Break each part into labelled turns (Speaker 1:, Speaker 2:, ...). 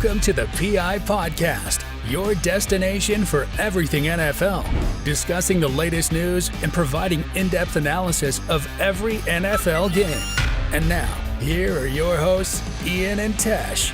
Speaker 1: Welcome to the PI Podcast, your destination for everything NFL, discussing the latest news and providing in-depth analysis of every NFL game. And now, here are your hosts, Ian and Tesh.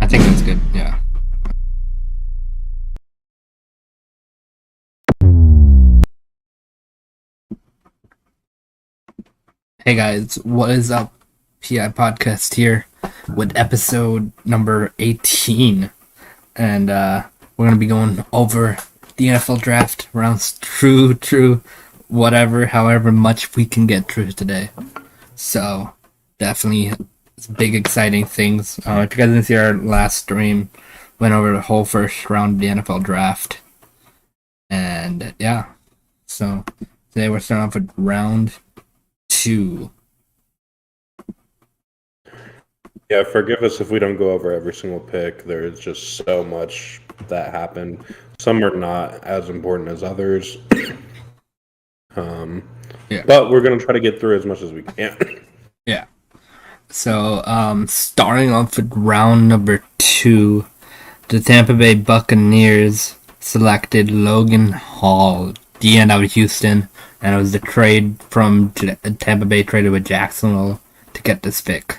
Speaker 2: I think that's good, yeah. Hey guys, what is up? PI Podcast here with episode number 18. And we're going to be going over the NFL draft rounds true, whatever, however much we can get through today. So, definitely big exciting things. If you guys didn't see our last stream, went over the whole first round of the NFL draft. And yeah, so today we're starting off with round 2.
Speaker 3: Yeah, forgive us if we don't go over every single pick. There's just so much that happened. Some are not as important as others. But we're going to try to get through as much as we can.
Speaker 2: Yeah. So, starting off with round number 2, the Tampa Bay Buccaneers selected Logan Hall, DN out of Houston, and it was the trade from Tampa Bay traded with Jacksonville to get this pick.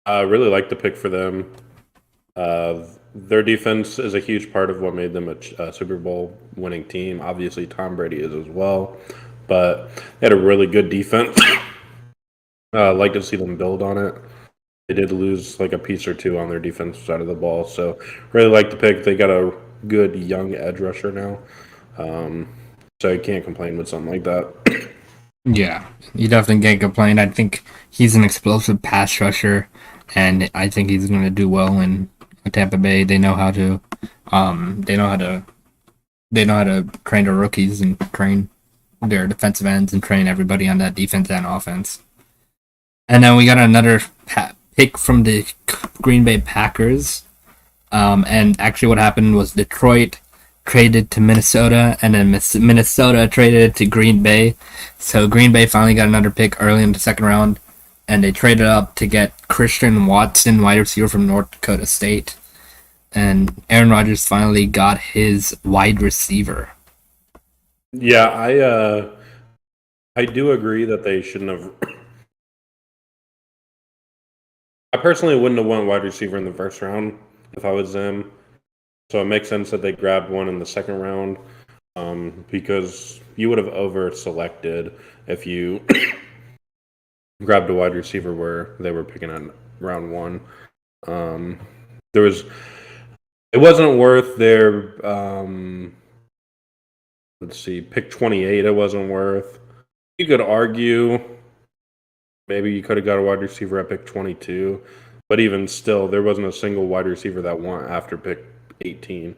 Speaker 3: I really like the pick for them. Their defense is a huge part of what made them a Super Bowl winning team. Obviously, Tom Brady is as well, but they had a really good defense. I'd like to see them build on it. They did lose like a piece or two on their defensive side of the ball, so really like the pick. They got a good young edge rusher now, so you can't complain with something like that.
Speaker 2: Yeah, you definitely can't complain. I think he's an explosive pass rusher, and I think he's going to do well in Tampa Bay. They know how to, train their rookies and train their defensive ends and train everybody on that defense and offense. And then we got another pick from the Green Bay Packers. And actually what happened was Detroit traded to Minnesota, and then Minnesota traded to Green Bay. So Green Bay finally got another pick early in the second round, and they traded up to get Christian Watson, wide receiver from North Dakota State. And Aaron Rodgers finally got his wide receiver.
Speaker 3: Yeah, I do agree that they shouldn't have. I personally wouldn't have went wide receiver in the first round if I was them. So it makes sense that they grabbed one in the second round, because you would have over-selected if you grabbed a wide receiver where they were picking on round 1. It wasn't worth their, pick 28. It wasn't worth. You could argue maybe you could have got a wide receiver at pick 22, but even still, there wasn't a single wide receiver that went after pick 18.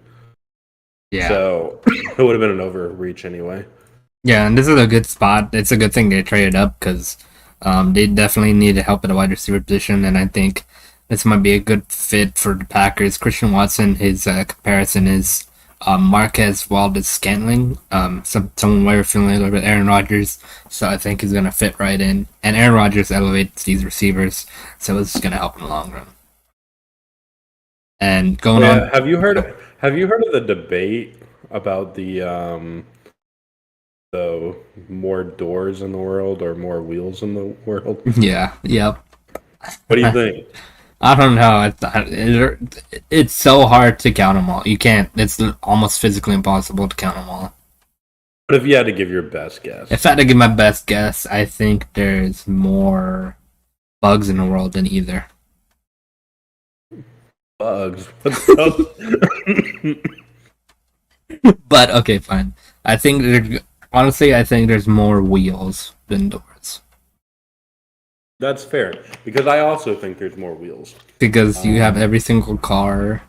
Speaker 2: Yeah.
Speaker 3: So it would have been an overreach anyway.
Speaker 2: Yeah, and this is a good spot. It's a good thing they traded up because they definitely need help at the wide receiver position, and I think this might be a good fit for the Packers. Christian Watson, his comparison is Marquez Valdez-Scantling, someone very familiar with Aaron Rodgers, so I think he's going to fit right in. And Aaron Rodgers elevates these receivers, so it's going to help in the long run. And going on,
Speaker 3: have you heard of the debate about the more doors in the world or more wheels in the world?
Speaker 2: Yeah, yep.
Speaker 3: What do you think?
Speaker 2: I don't know. It's so hard to count them all. You can't. It's almost physically impossible to count them all.
Speaker 3: But if you had to give your best guess,
Speaker 2: If I had to give my best guess, I think there's more bugs in the world than either.
Speaker 3: bugs. What the hell?
Speaker 2: But okay, fine. I think I think there's more wheels than doors.
Speaker 3: That's fair, because I also think there's more wheels.
Speaker 2: Because you have every single car,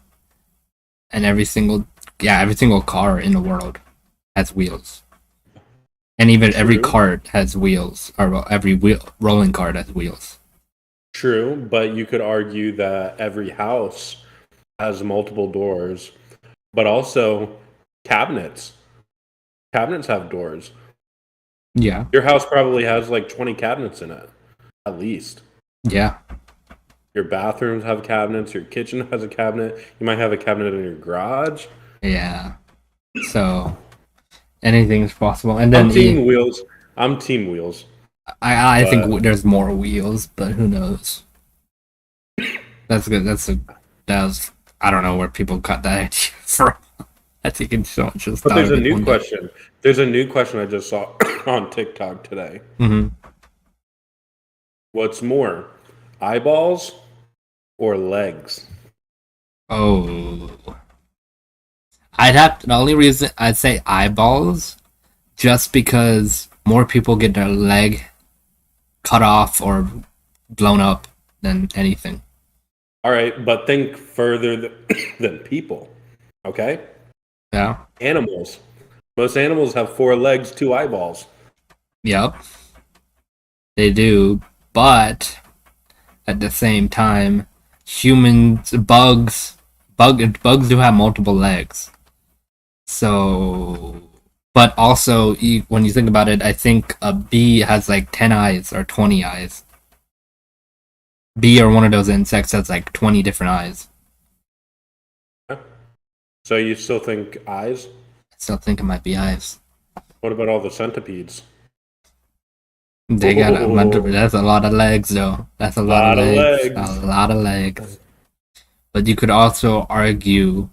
Speaker 2: and every single car in the world has wheels. And even every cart has wheels, or every rolling cart has wheels.
Speaker 3: True, but you could argue that every house has multiple doors, but also cabinets. Cabinets have doors.
Speaker 2: Yeah.
Speaker 3: Your house probably has like 20 cabinets in it, at least.
Speaker 2: Yeah.
Speaker 3: Your bathrooms have cabinets. Your kitchen has a cabinet. You might have a cabinet in your garage.
Speaker 2: Yeah. So anything is possible. And then
Speaker 3: I'm team wheels. I'm team wheels.
Speaker 2: I think there's more wheels, but who knows? That's good. That was I don't know where people got that idea from. I think it's so much.
Speaker 3: But there's a new question. There's a new question I just saw on TikTok today.
Speaker 2: Mm-hmm.
Speaker 3: What's more, eyeballs or legs?
Speaker 2: Oh, the only reason I'd say eyeballs, just because more people get their leg cut off or blown up than anything.
Speaker 3: All right, but think further than people. Okay?
Speaker 2: Yeah.
Speaker 3: Animals. Most animals have 4 legs, 2 eyeballs.
Speaker 2: Yep. They do, but at the same time, bugs do have multiple legs. So, but also when you think about it, I think a bee has like 10 eyes or 20 eyes. Bee or one of those insects has like 20 different eyes.
Speaker 3: So you still think eyes?
Speaker 2: I still think it might be eyes.
Speaker 3: What about all the centipedes?
Speaker 2: They got that's a lot of legs, though. That's a lot of legs. A lot of legs. But you could also argue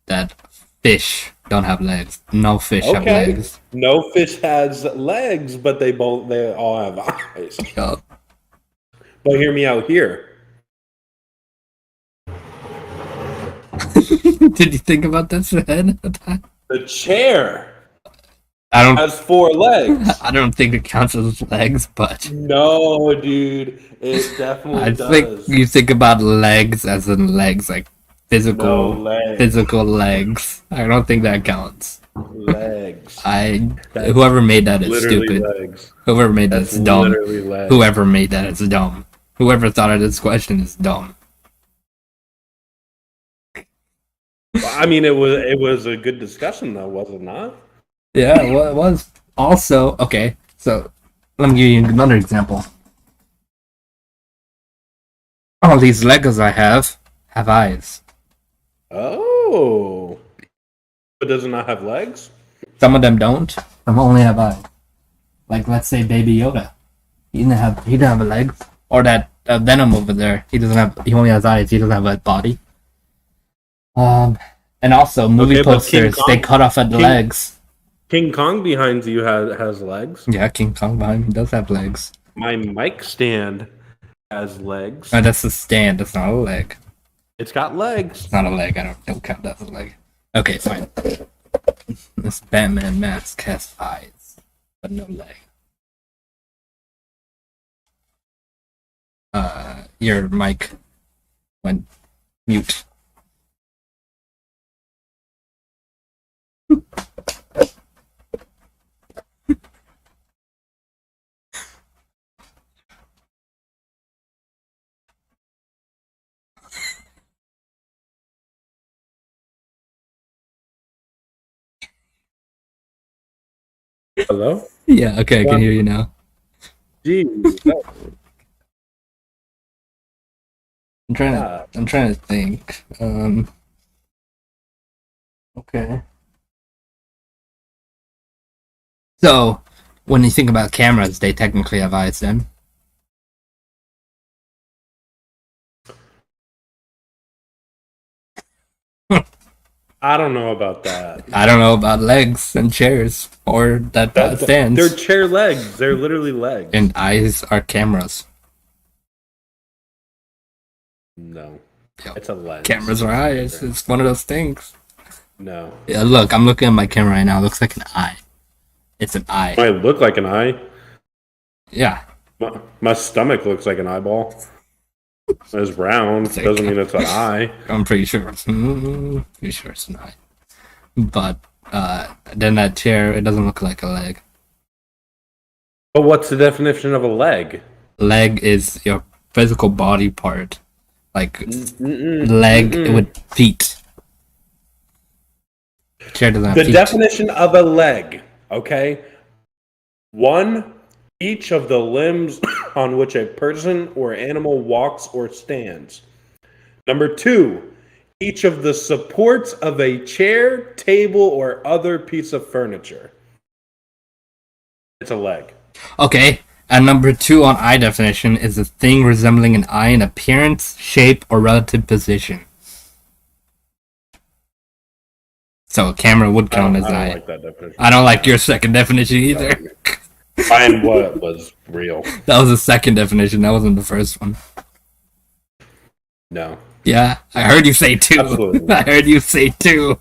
Speaker 2: that fish don't have legs. No fish have legs.
Speaker 3: No fish has legs, but they all have eyes.
Speaker 2: Yup.
Speaker 3: But hear me out here.
Speaker 2: Did you think about this ahead of time?
Speaker 3: The chair has 4 legs.
Speaker 2: I don't think it counts as legs, but
Speaker 3: no, dude, it definitely does.
Speaker 2: I think you think about legs as in legs, like physical legs. I don't think that counts.
Speaker 3: Legs.
Speaker 2: Whoever made that is stupid.
Speaker 3: Legs.
Speaker 2: Whoever made that is dumb.
Speaker 3: Legs.
Speaker 2: Whoever made that is dumb. Whoever thought of this question is dumb.
Speaker 3: I mean, it was a good discussion, though, was it not?
Speaker 2: Yeah, well, it was. Also, okay, so let me give you another example. All these Legos I have eyes.
Speaker 3: Oh. But does it not have legs?
Speaker 2: Some of them don't. Some only have eyes. Like, let's say Baby Yoda. He didn't have a leg. Or that Venom over there. He only has eyes. He doesn't have a body. And also movie posters, they cut off at the legs.
Speaker 3: King Kong behind you has legs.
Speaker 2: Yeah, King Kong behind me does have legs.
Speaker 3: My mic stand has legs.
Speaker 2: Oh, that's a stand. That's not a leg.
Speaker 3: It's got legs.
Speaker 2: It's not a leg. I don't count that as a leg. Okay, fine. This Batman mask has eyes, but no leg. Your mic went mute.
Speaker 3: Hello?
Speaker 2: Yeah, okay, I can hear you now.
Speaker 3: Jeez.
Speaker 2: I'm trying to think. Okay. So, when you think about cameras, they technically have eyes then.
Speaker 3: I don't know about that.
Speaker 2: I don't know about legs and chairs or that stands.
Speaker 3: They're chair legs. They're literally legs.
Speaker 2: And eyes are cameras.
Speaker 3: No.
Speaker 2: Yep.
Speaker 3: It's a lens.
Speaker 2: Cameras are eyes. It's one of those things.
Speaker 3: No.
Speaker 2: Yeah, look, I'm looking at my camera right now. It looks like an eye. It's an eye.
Speaker 3: It might look like an eye.
Speaker 2: Yeah.
Speaker 3: My stomach looks like an eyeball. It's round. Doesn't mean it's an eye.
Speaker 2: I'm pretty sure. It's an eye. But then that chair, it doesn't look like a leg.
Speaker 3: But what's the definition of a leg?
Speaker 2: Leg is your physical body part. Like leg with feet. Chair doesn't have
Speaker 3: the
Speaker 2: feet.
Speaker 3: definition of a leg, okay? 1, each of the limbs on which a person or animal walks or stands. Number 2, each of the supports of a chair, table, or other piece of furniture. It's a leg.
Speaker 2: Okay, and number 2 on eye definition is a thing resembling an eye in appearance, shape, or relative position. So a camera would count as eye.
Speaker 3: I don't like that definition.
Speaker 2: I don't like your second definition either.
Speaker 3: Find what was real.
Speaker 2: That was the second definition. That wasn't the first one.
Speaker 3: No.
Speaker 2: Yeah, I heard you say 2.
Speaker 3: Absolutely.
Speaker 2: I heard you say 2.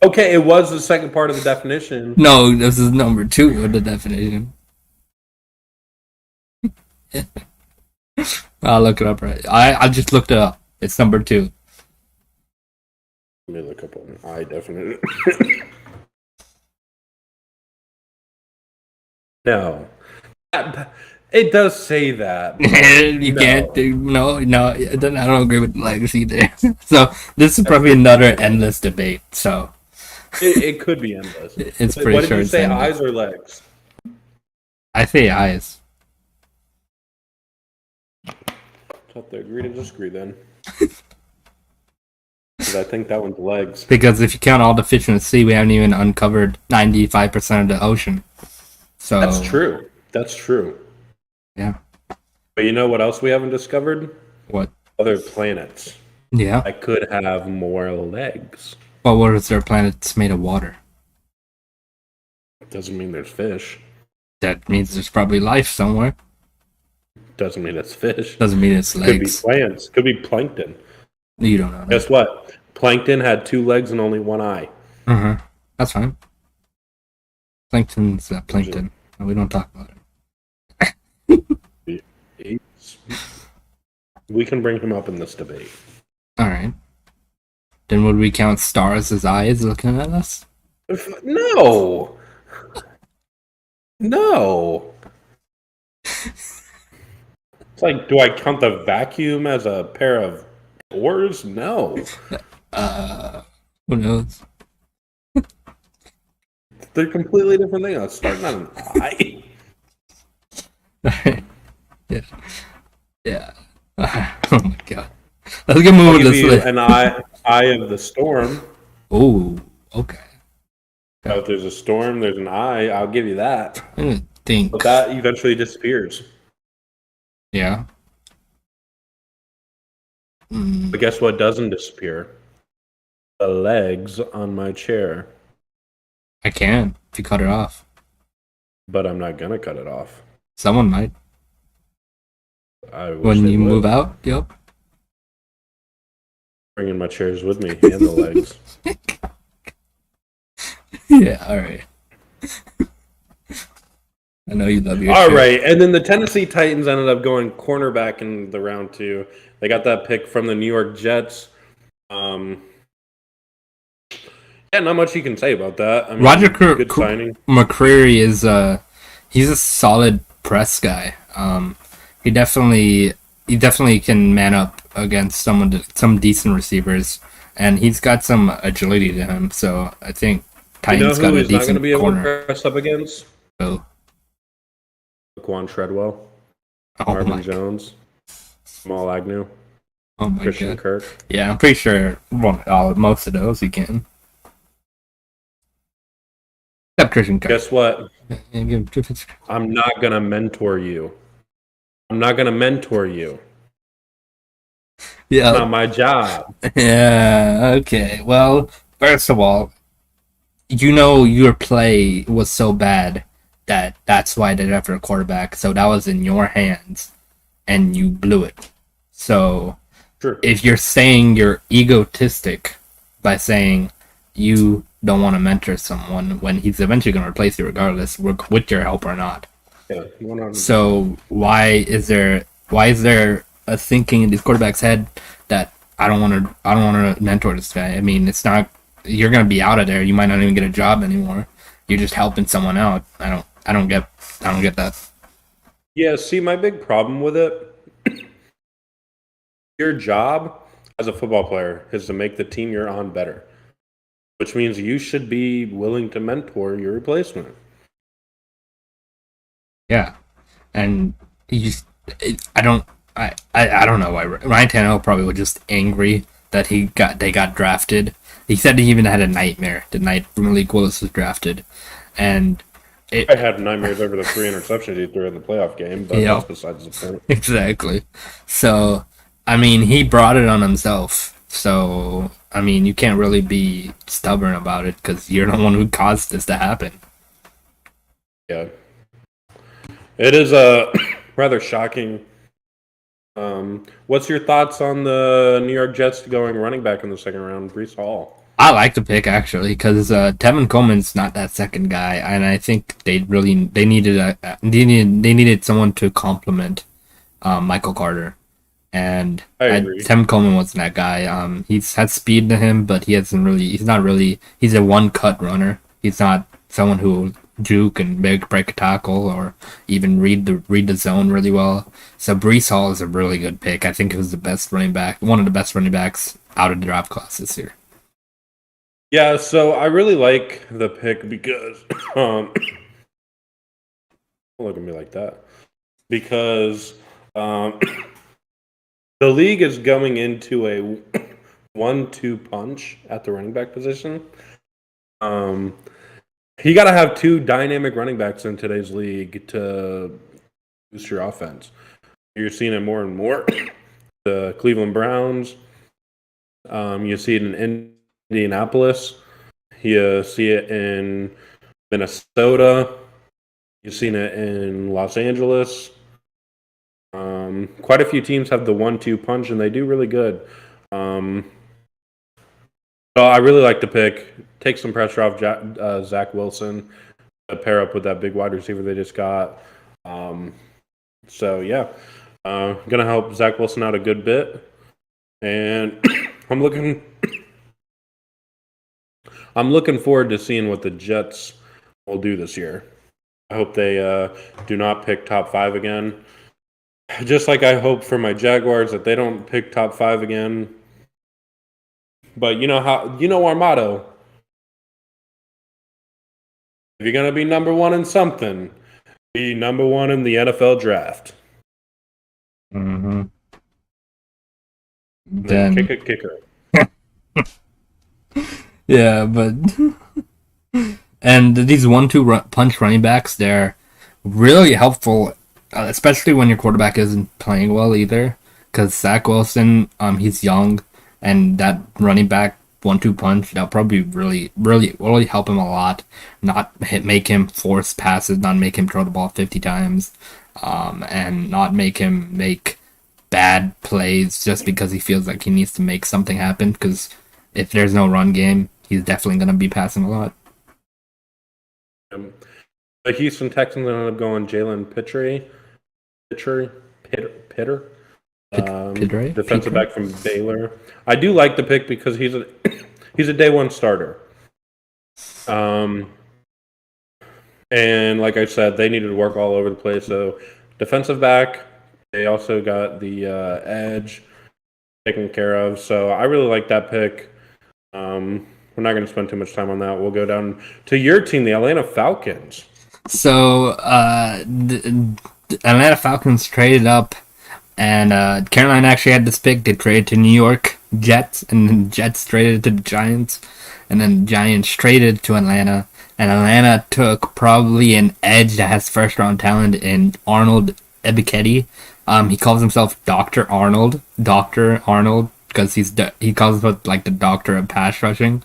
Speaker 3: Okay, it was the second part of the definition.
Speaker 2: No, this is number 2 of the definition. I'll look it up right. I just looked it up. It's number 2.
Speaker 3: Let me look up an eye definition. No. It does say that.
Speaker 2: You can't do no. I don't agree with legs either. So this is probably another endless debate. So
Speaker 3: it could be endless.
Speaker 2: It's pretty
Speaker 3: what
Speaker 2: sure
Speaker 3: did you
Speaker 2: it's
Speaker 3: say,
Speaker 2: endless.
Speaker 3: eyes or legs?
Speaker 2: I say eyes.
Speaker 3: Have to agree to disagree then. Because I think that one's legs.
Speaker 2: Because if you count all the fish in the sea, we haven't even uncovered 95% of the ocean. So
Speaker 3: That's true. That's true.
Speaker 2: Yeah.
Speaker 3: But you know what else we haven't discovered?
Speaker 2: What?
Speaker 3: Other planets.
Speaker 2: Yeah.
Speaker 3: I could have more legs.
Speaker 2: Well, what if there are planets made of water?
Speaker 3: Doesn't mean there's fish.
Speaker 2: That means there's probably life somewhere.
Speaker 3: Doesn't mean it's fish.
Speaker 2: Doesn't mean it's legs.
Speaker 3: Could be plants. Could be plankton.
Speaker 2: You don't know that.
Speaker 3: Guess what? Plankton had 2 legs and only 1 eye.
Speaker 2: That's fine. Plankton's plankton. And we don't talk about it.
Speaker 3: We can bring him up in this debate.
Speaker 2: Alright. Then would we count stars as eyes looking at us?
Speaker 3: No! No! It's like, do I count the vacuum as a pair of doors? No.
Speaker 2: Who knows?
Speaker 3: They're completely different things. It's starting on an eye.
Speaker 2: Yeah. Oh my god. Let's get moving
Speaker 3: I'll give
Speaker 2: this
Speaker 3: you
Speaker 2: list.
Speaker 3: an eye of the storm.
Speaker 2: Oh, okay.
Speaker 3: Now, if there's a storm, there's an eye. I'll give you that.
Speaker 2: I'm gonna think.
Speaker 3: But that eventually disappears.
Speaker 2: Yeah.
Speaker 3: But guess what doesn't disappear? The legs on my chair.
Speaker 2: I can if you cut it off.
Speaker 3: But I'm not gonna cut it off.
Speaker 2: Someone might.
Speaker 3: I wish
Speaker 2: When
Speaker 3: they
Speaker 2: you
Speaker 3: would.
Speaker 2: move out, yep.
Speaker 3: Bringing my chairs with me and the legs.
Speaker 2: Yeah, alright. I know you love your
Speaker 3: All
Speaker 2: chair.
Speaker 3: right, and then the Tennessee Titans ended up going cornerback in the round 2. They got that pick from the New York Jets. Yeah, not much you can say about that. I mean,
Speaker 2: Roger
Speaker 3: good signing.
Speaker 2: McCreary is he's a solid press guy. He definitely can man up against some decent receivers, and he's got some agility to him. So I think Titans got a
Speaker 3: he's not going to
Speaker 2: decent
Speaker 3: be able
Speaker 2: corner.
Speaker 3: to press up against?
Speaker 2: So,
Speaker 3: Laquan Treadwell,
Speaker 2: oh
Speaker 3: Marvin
Speaker 2: my,
Speaker 3: Jones, Jamal Agnew,
Speaker 2: oh my
Speaker 3: Christian
Speaker 2: god.
Speaker 3: Kirk.
Speaker 2: Yeah, I'm pretty sure most of those he can. Except Christian Kirk.
Speaker 3: Guess what?
Speaker 2: Yeah,
Speaker 3: I'm not going to mentor you. I'm not going to mentor you. It's not my job.
Speaker 2: Yeah, okay. Well, First of all, your play was so bad that's why they drafted a quarterback. So that was in your hands, and you blew it. So
Speaker 3: Sure.
Speaker 2: if you're saying you're egotistic by saying you don't want to mentor someone when he's eventually going to replace you regardless, with your help or not.
Speaker 3: Yeah.
Speaker 2: So why is there a thinking in these quarterbacks' head that I don't want to mentor this guy? I mean, it's not, you're going to be out of there. You might not even get a job anymore. You're just helping someone out. I don't get that.
Speaker 3: Yeah, see, my big problem with it, your job as a football player is to make the team you're on better, which means you should be willing to mentor your replacement.
Speaker 2: Yeah, and I don't know why Ryan Tannehill probably was just angry that they got drafted. He said he even had a nightmare the night Malik Willis was drafted, and
Speaker 3: I had nightmares over the 3 interceptions he threw in the playoff game, but that's besides the point.
Speaker 2: Exactly. So, I mean, he brought it on himself. So, I mean, you can't really be stubborn about it because you're the one who caused this to happen.
Speaker 3: Yeah. It is rather shocking. What's your thoughts on the New York Jets going running back in the second round, Breece Hall?
Speaker 2: I like the pick actually because Tevin Coleman's not that second guy, and I think they needed someone to complement Michael Carter, and
Speaker 3: I agree.
Speaker 2: Tevin Coleman wasn't that guy. He's had speed to him, but he's a one cut runner. He's not someone who will juke and break a tackle or even read the zone really well. So Breece Hall is a really good pick. I think it was one of the best running backs out of the draft class this year.
Speaker 3: Yeah, so I really like the pick because don't look at me like that. Because the league is going into a 1-2 punch at the running back position. You got to have 2 dynamic running backs in today's league to boost your offense. You're seeing it more and more. The Cleveland Browns. You see it in Indianapolis. You see it in Minnesota. You've seen it in Los Angeles. Quite a few teams have the 1-2 punch, and they do really good. So I really like the pick. Take some pressure off Zach Wilson. Pair up with that big wide receiver they just got. So yeah, gonna help Zach Wilson out a good bit, and I'm looking forward to seeing what the Jets will do this year. I hope they do not pick top 5 again. Just like I hope for my Jaguars that they don't pick top 5 again. But you know our motto. If you're gonna be number 1 in something, be number 1 in the NFL draft.
Speaker 2: Mm-hmm.
Speaker 3: Then kick a kicker.
Speaker 2: Yeah, but and these 1-2 punch running backs, they're really helpful, especially when your quarterback isn't playing well either. Because Zach Wilson, he's young, and that running back 1-2 punch, that'll probably really help him a lot. Not make him force passes, not make him throw the ball 50 times, and not make him make bad plays just because he feels like he needs to make something happen. Because if there's no run game, he's definitely going to be passing a lot.
Speaker 3: The Houston Texans ended up going Jalen Pitter, defensive back from Baylor. I do like the pick because he's a day 1 starter. And like I said, they needed to work all over the place. So defensive back, they also got the edge taken care of. So I really like that pick. We're not going to spend too much time on that. We'll go down to your team, the Atlanta Falcons.
Speaker 2: So the Atlanta Falcons traded up, and Carolina actually had this pick. They traded to New York Jets, and then Jets traded to the Giants, and then the Giants traded to Atlanta, and Atlanta took probably an edge that has first-round talent in Arnold Ebiketie. He calls himself Dr. Arnold, because he calls himself like the doctor of pass rushing.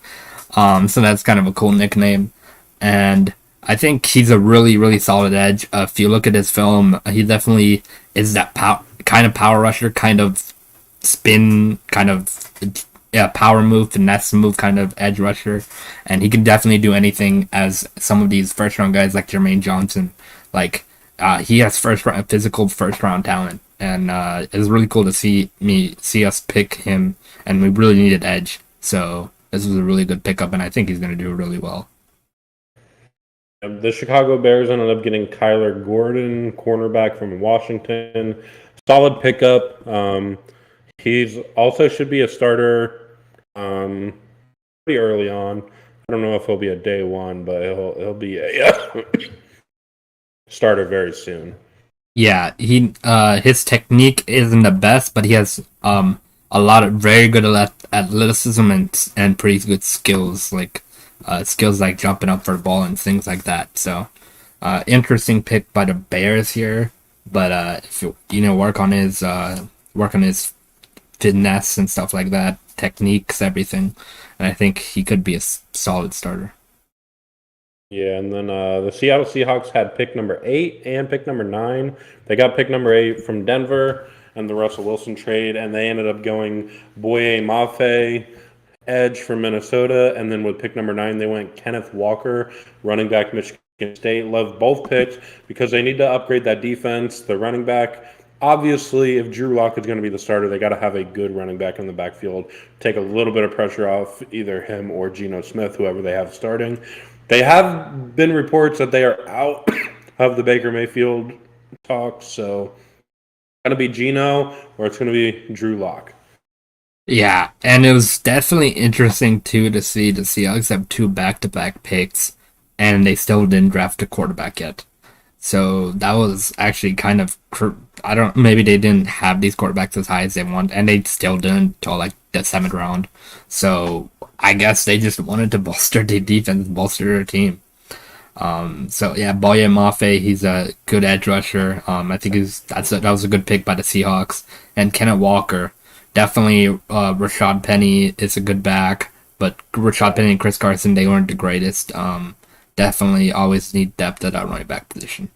Speaker 2: So that's kind of a cool nickname. And I think he's a really, really solid edge. If you look at his film, he definitely is that kind of power rusher, kind of spin, kind of power move, finesse move kind of edge rusher. And he can definitely do anything as some of these first round guys like Jermaine Johnson. Like, he has physical first round talent. And it's really cool to see us pick him. And we really needed edge. So this was a really good pickup, and I think he's going to do really well.
Speaker 3: The Chicago Bears ended up getting Kyler Gordon, cornerback from Washington. Solid pickup. He's also should be a starter pretty early on. I don't know if he'll be a day one, but he'll be a starter very soon.
Speaker 2: Yeah, his technique isn't the best, but he has a lot of very good athleticism and pretty good skills, like skills like jumping up for the ball and things like that. So, interesting pick by the Bears here. But if you work on his finesse and stuff like that, techniques, everything, and I think he could be a solid starter.
Speaker 3: Yeah, and then the Seattle Seahawks had pick number 8 and pick number 9. They got pick number 8 from Denver and the Russell Wilson trade, and they ended up going Boye Mafe, edge from Minnesota, and then with pick number 9, they went Kenneth Walker, running back, Michigan State. Love both picks because they need to upgrade that defense. The running back, obviously, if Drew Lock is going to be the starter, they got to have a good running back in the backfield, take a little bit of pressure off either him or Geno Smith, whoever they have starting. They have been reports that they are out of the Baker Mayfield talk, so it's going to be Geno or it's going to be Drew Lock.
Speaker 2: Yeah, and it was definitely interesting, too, to see the Seahawks have 2 back-to-back picks, and they still didn't draft a quarterback yet. So that was actually kind of, maybe they didn't have these quarterbacks as high as they want, and they still didn't until like the 7th round. So I guess they just wanted to bolster the defense, bolster their team. So yeah, Boye Mafe, he's a good edge rusher. I think that was a good pick by the Seahawks. And Kenneth Walker, definitely Rashad Penny is a good back, but Rashad Penny and Chris Carson, they weren't the greatest. Definitely always need depth at that running back position.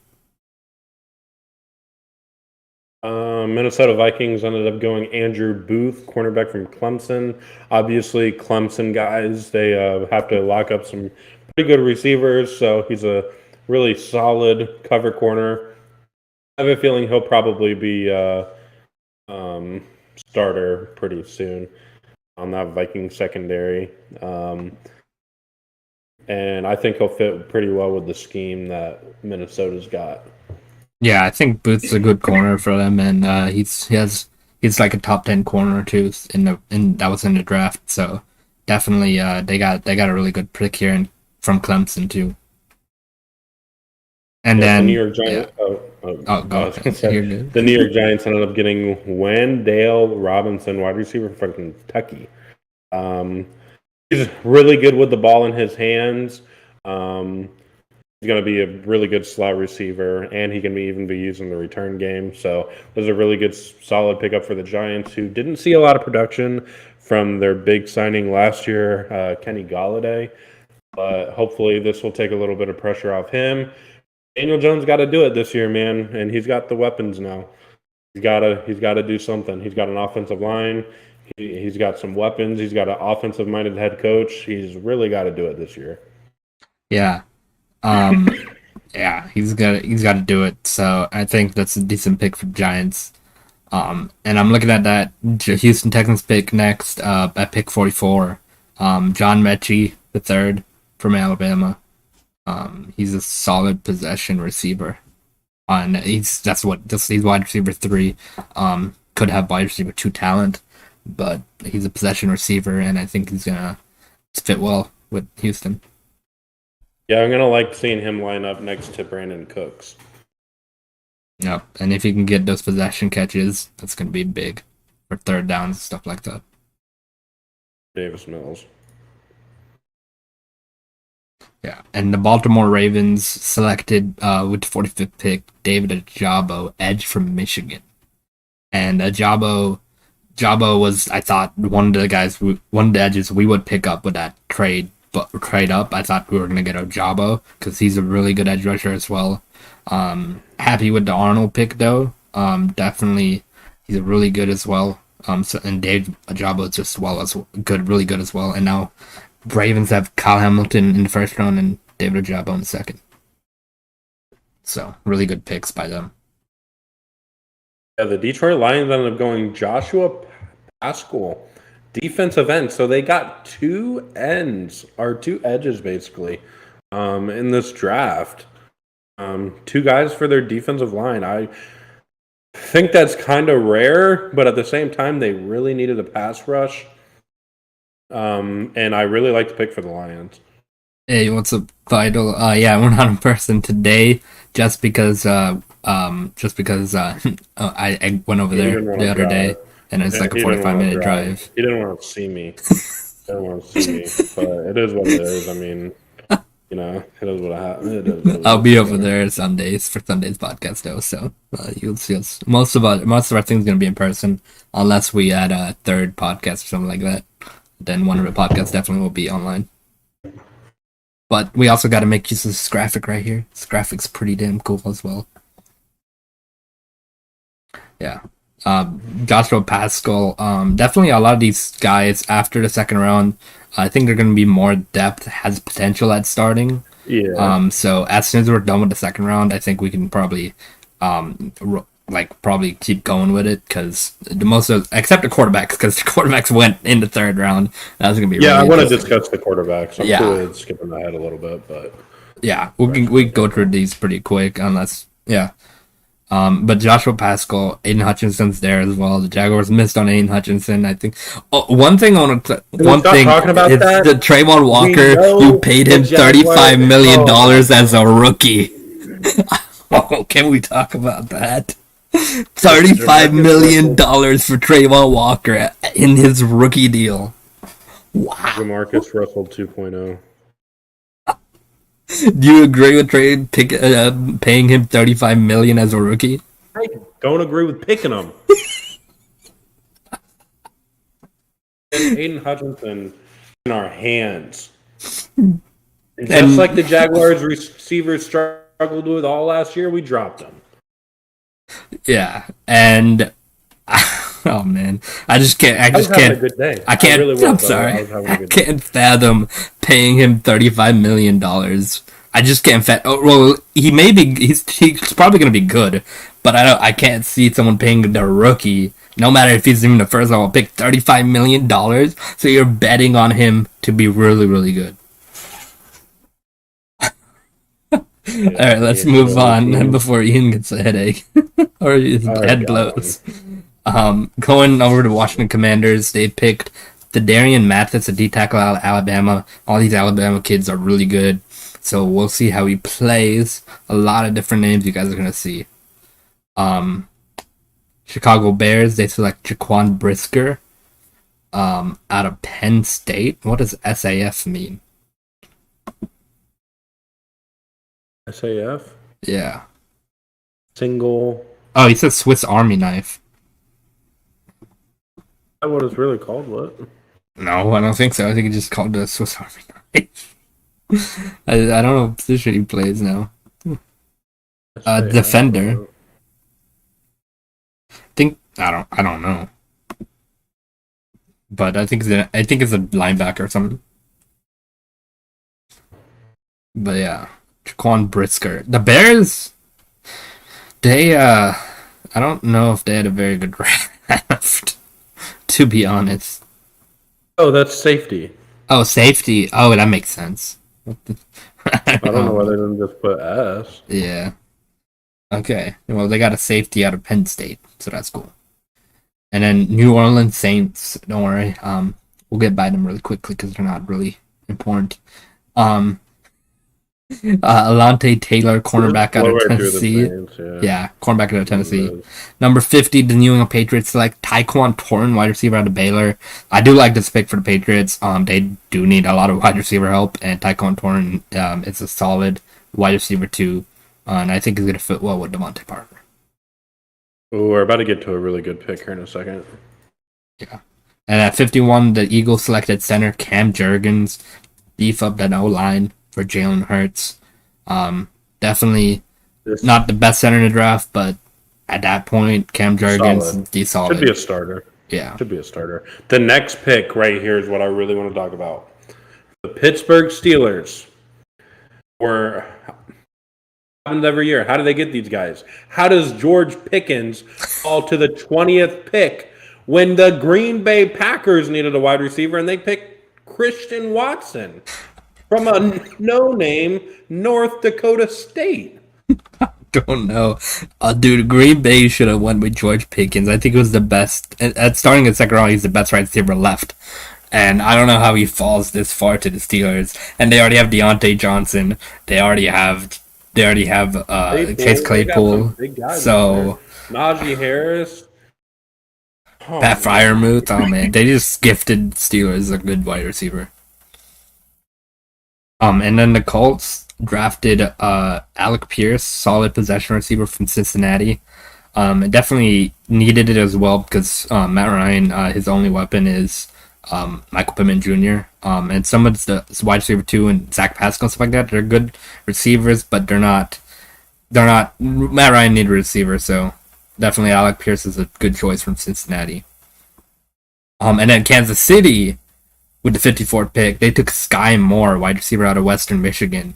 Speaker 3: Minnesota Vikings ended up going Andrew Booth, cornerback from Clemson. Obviously, Clemson guys, they have to lock up some pretty good receivers, so he's a really solid cover corner. I have a feeling he'll probably be starter pretty soon on that Vikings secondary. And I think he'll fit pretty well with the scheme that Minnesota's got.
Speaker 2: Yeah, I think Booth's a good corner for them, and he's like a top 10 corner too that was in the draft. So definitely, they got a really good pick here from Clemson too. And then
Speaker 3: the New York Giants.
Speaker 2: Yeah.
Speaker 3: The New York Giants ended up getting Wendell Robinson, wide receiver from Kentucky. He's really good with the ball in his hands. He's going to be a really good slot receiver, and he can even be used in the return game. So it was a really good, solid pickup for the Giants, who didn't see a lot of production from their big signing last year, Kenny Golladay. But hopefully this will take a little bit of pressure off him. Daniel Jones got to do it this year, man, and he's got the weapons now. He's got to do something. He's got an offensive line. He's got some weapons. He's got an offensive-minded head coach. He's really got to do it this year.
Speaker 2: Yeah. Yeah, he's got to do it. So I think that's a decent pick for Giants. And I'm looking at that Houston Texans pick next at pick 44. John Mechie, the third from Alabama. He's a solid possession receiver. And he's wide receiver 3. Could have wide receiver 2 talent, but he's a possession receiver, and I think he's gonna fit well with Houston.
Speaker 3: Yeah, I'm gonna like seeing him line up next to Brandon Cooks.
Speaker 2: Yep, and if he can get those possession catches, that's gonna be big for third downs and stuff like that.
Speaker 3: Davis Mills.
Speaker 2: Yeah, and the Baltimore Ravens selected with the 45th pick David Ajabo, edge from Michigan, and Ajabo was, I thought, one of the edges we would pick up with that trade trade up. I thought we were going to get Ojabo because he's a really good edge rusher as well. Happy with the Arnold pick though. Definitely, he's really good as well. And Dave Ojabo is just really good as well. And now Ravens have Kyle Hamilton in the first round and David Ojabo in the second. So really good picks by them.
Speaker 3: Yeah, the Detroit Lions ended up going Joshua Pascal, defensive end. So they got two edges basically in this draft. Two guys for their defensive line. I think that's kind of rare, but at the same time, they really needed a pass rush. And I really like the pick for the Lions.
Speaker 2: Hey, what's up, Vital? Yeah, we're not in person today just because I went over there the other day, and it's like a 45-minute drive.
Speaker 3: He didn't want to see me. But it is what it is. I mean, you know, it is what happened.
Speaker 2: I'll be over there Sundays for Sunday's podcast though, so you'll see us. Most of our things gonna be in person, unless we add a third podcast or something like that. Then one of the podcasts definitely will be online. But we also got to make use of this graphic right here. This graphic's pretty damn cool as well. Yeah. Joshua Pascal. Definitely a lot of these guys after the second round, I think they're going to be more depth, has potential at starting.
Speaker 3: Yeah.
Speaker 2: So as soon as we're done with the second round, I think we can probably probably keep going with it because except the quarterbacks, because the quarterbacks went in the third round. That's gonna be
Speaker 3: really I want to discuss the quarterbacks. I'm cool skipping ahead a little bit, but
Speaker 2: we can go through these pretty quick unless but Joshua Pascal, Aiden Hutchinson's there as well. The Jaguars missed on Aiden Hutchinson. I think talking about that? The Trayvon Walker, you paid him $35 million as a rookie. Can we talk about that? $35 million for Trayvon Walker in his rookie deal. Wow.
Speaker 3: Jamarcus Russell 2.0.
Speaker 2: Do you agree with paying him $35 million as a rookie?
Speaker 3: I don't agree with picking him. Aiden Hutchinson in our hands. And just like the Jaguars receivers struggled with all last year, we dropped them.
Speaker 2: Yeah, and oh man, I can't.
Speaker 3: A good day.
Speaker 2: I can't. I'm sorry. I can't fathom paying him $35 million. I just can't well, he's probably gonna be good, but I can't see someone paying the rookie, no matter if he's even the first overall pick, $35 million. So you're betting on him to be really, really good. All right, let's move on before Ian gets a headache or his head blows. Going over to Washington Commanders, they picked the Darian Mathis, a D tackle out of Alabama. All these Alabama kids are really good, so we'll see how he plays. A lot of different names you guys are gonna see. Chicago Bears, they select Jaquan Brisker, out of Penn State. What does SAF mean?
Speaker 3: SAF?
Speaker 2: Yeah.
Speaker 3: Single.
Speaker 2: Oh, he says Swiss Army knife.
Speaker 3: Is that what it's really called? What?
Speaker 2: No, I don't think so. I think it's just called the Swiss Army knife. I don't know what position he plays now. Defender. I don't know. But I think it's a linebacker or something. But yeah. Jaquan Brisker. The Bears, I don't know if they had a very good draft, to be honest.
Speaker 3: Oh, that's safety.
Speaker 2: Oh, safety. Oh, that makes sense.
Speaker 3: I don't know why they didn't just put S.
Speaker 2: Yeah. Okay. Well, they got a safety out of Penn State, so that's cool. And then New Orleans Saints, don't worry. We'll get by them really quickly because they're not really important. Alante Taylor, cornerback out of Tennessee. Cornerback out of Tennessee. Number 50, the New England Patriots select Tyquan Thornton, wide receiver out of Baylor. I do like this pick for the Patriots. They do need a lot of wide receiver help, and Tyquan Thornton is a solid wide receiver too, and I think he's going to fit well with Devontae Parker.
Speaker 3: Oh, we're about to get to a really good pick here in a second.
Speaker 2: Yeah. And at 51, the Eagles selected center Cam Jurgens. beef up that O-line for Jalen Hurts. Definitely not the best center in the draft, but at that point, Cam Jurgens, he's solid.
Speaker 3: Should be a starter.
Speaker 2: Yeah.
Speaker 3: Should be a starter. The next pick right here is what I really want to talk about. The Pittsburgh Steelers were happens every year. How do they get these guys? How does George Pickens fall to the 20th pick when the Green Bay Packers needed a wide receiver and they picked Christian Watson from a no-name North Dakota State?
Speaker 2: Don't know. Dude, Green Bay should have went with George Pickens. I think it was the best. At starting in second round, he's the best right receiver left. And I don't know how he falls this far to the Steelers. And they already have Deontay Johnson. They already have Chase Claypool. So
Speaker 3: Najee Harris.
Speaker 2: Pat Freiermuth. Oh man, they just gifted Steelers a good wide receiver. And then the Colts drafted Alec Pierce, solid possession receiver from Cincinnati. Definitely needed it as well because Matt Ryan, his only weapon is Michael Pittman Jr. And some of the wide receiver too, and Zach Pascal and stuff like that. They're good receivers, but they're not. Matt Ryan needed a receiver, so definitely Alec Pierce is a good choice from Cincinnati. And then Kansas City, with the 54th pick, they took Sky Moore, wide receiver out of Western Michigan.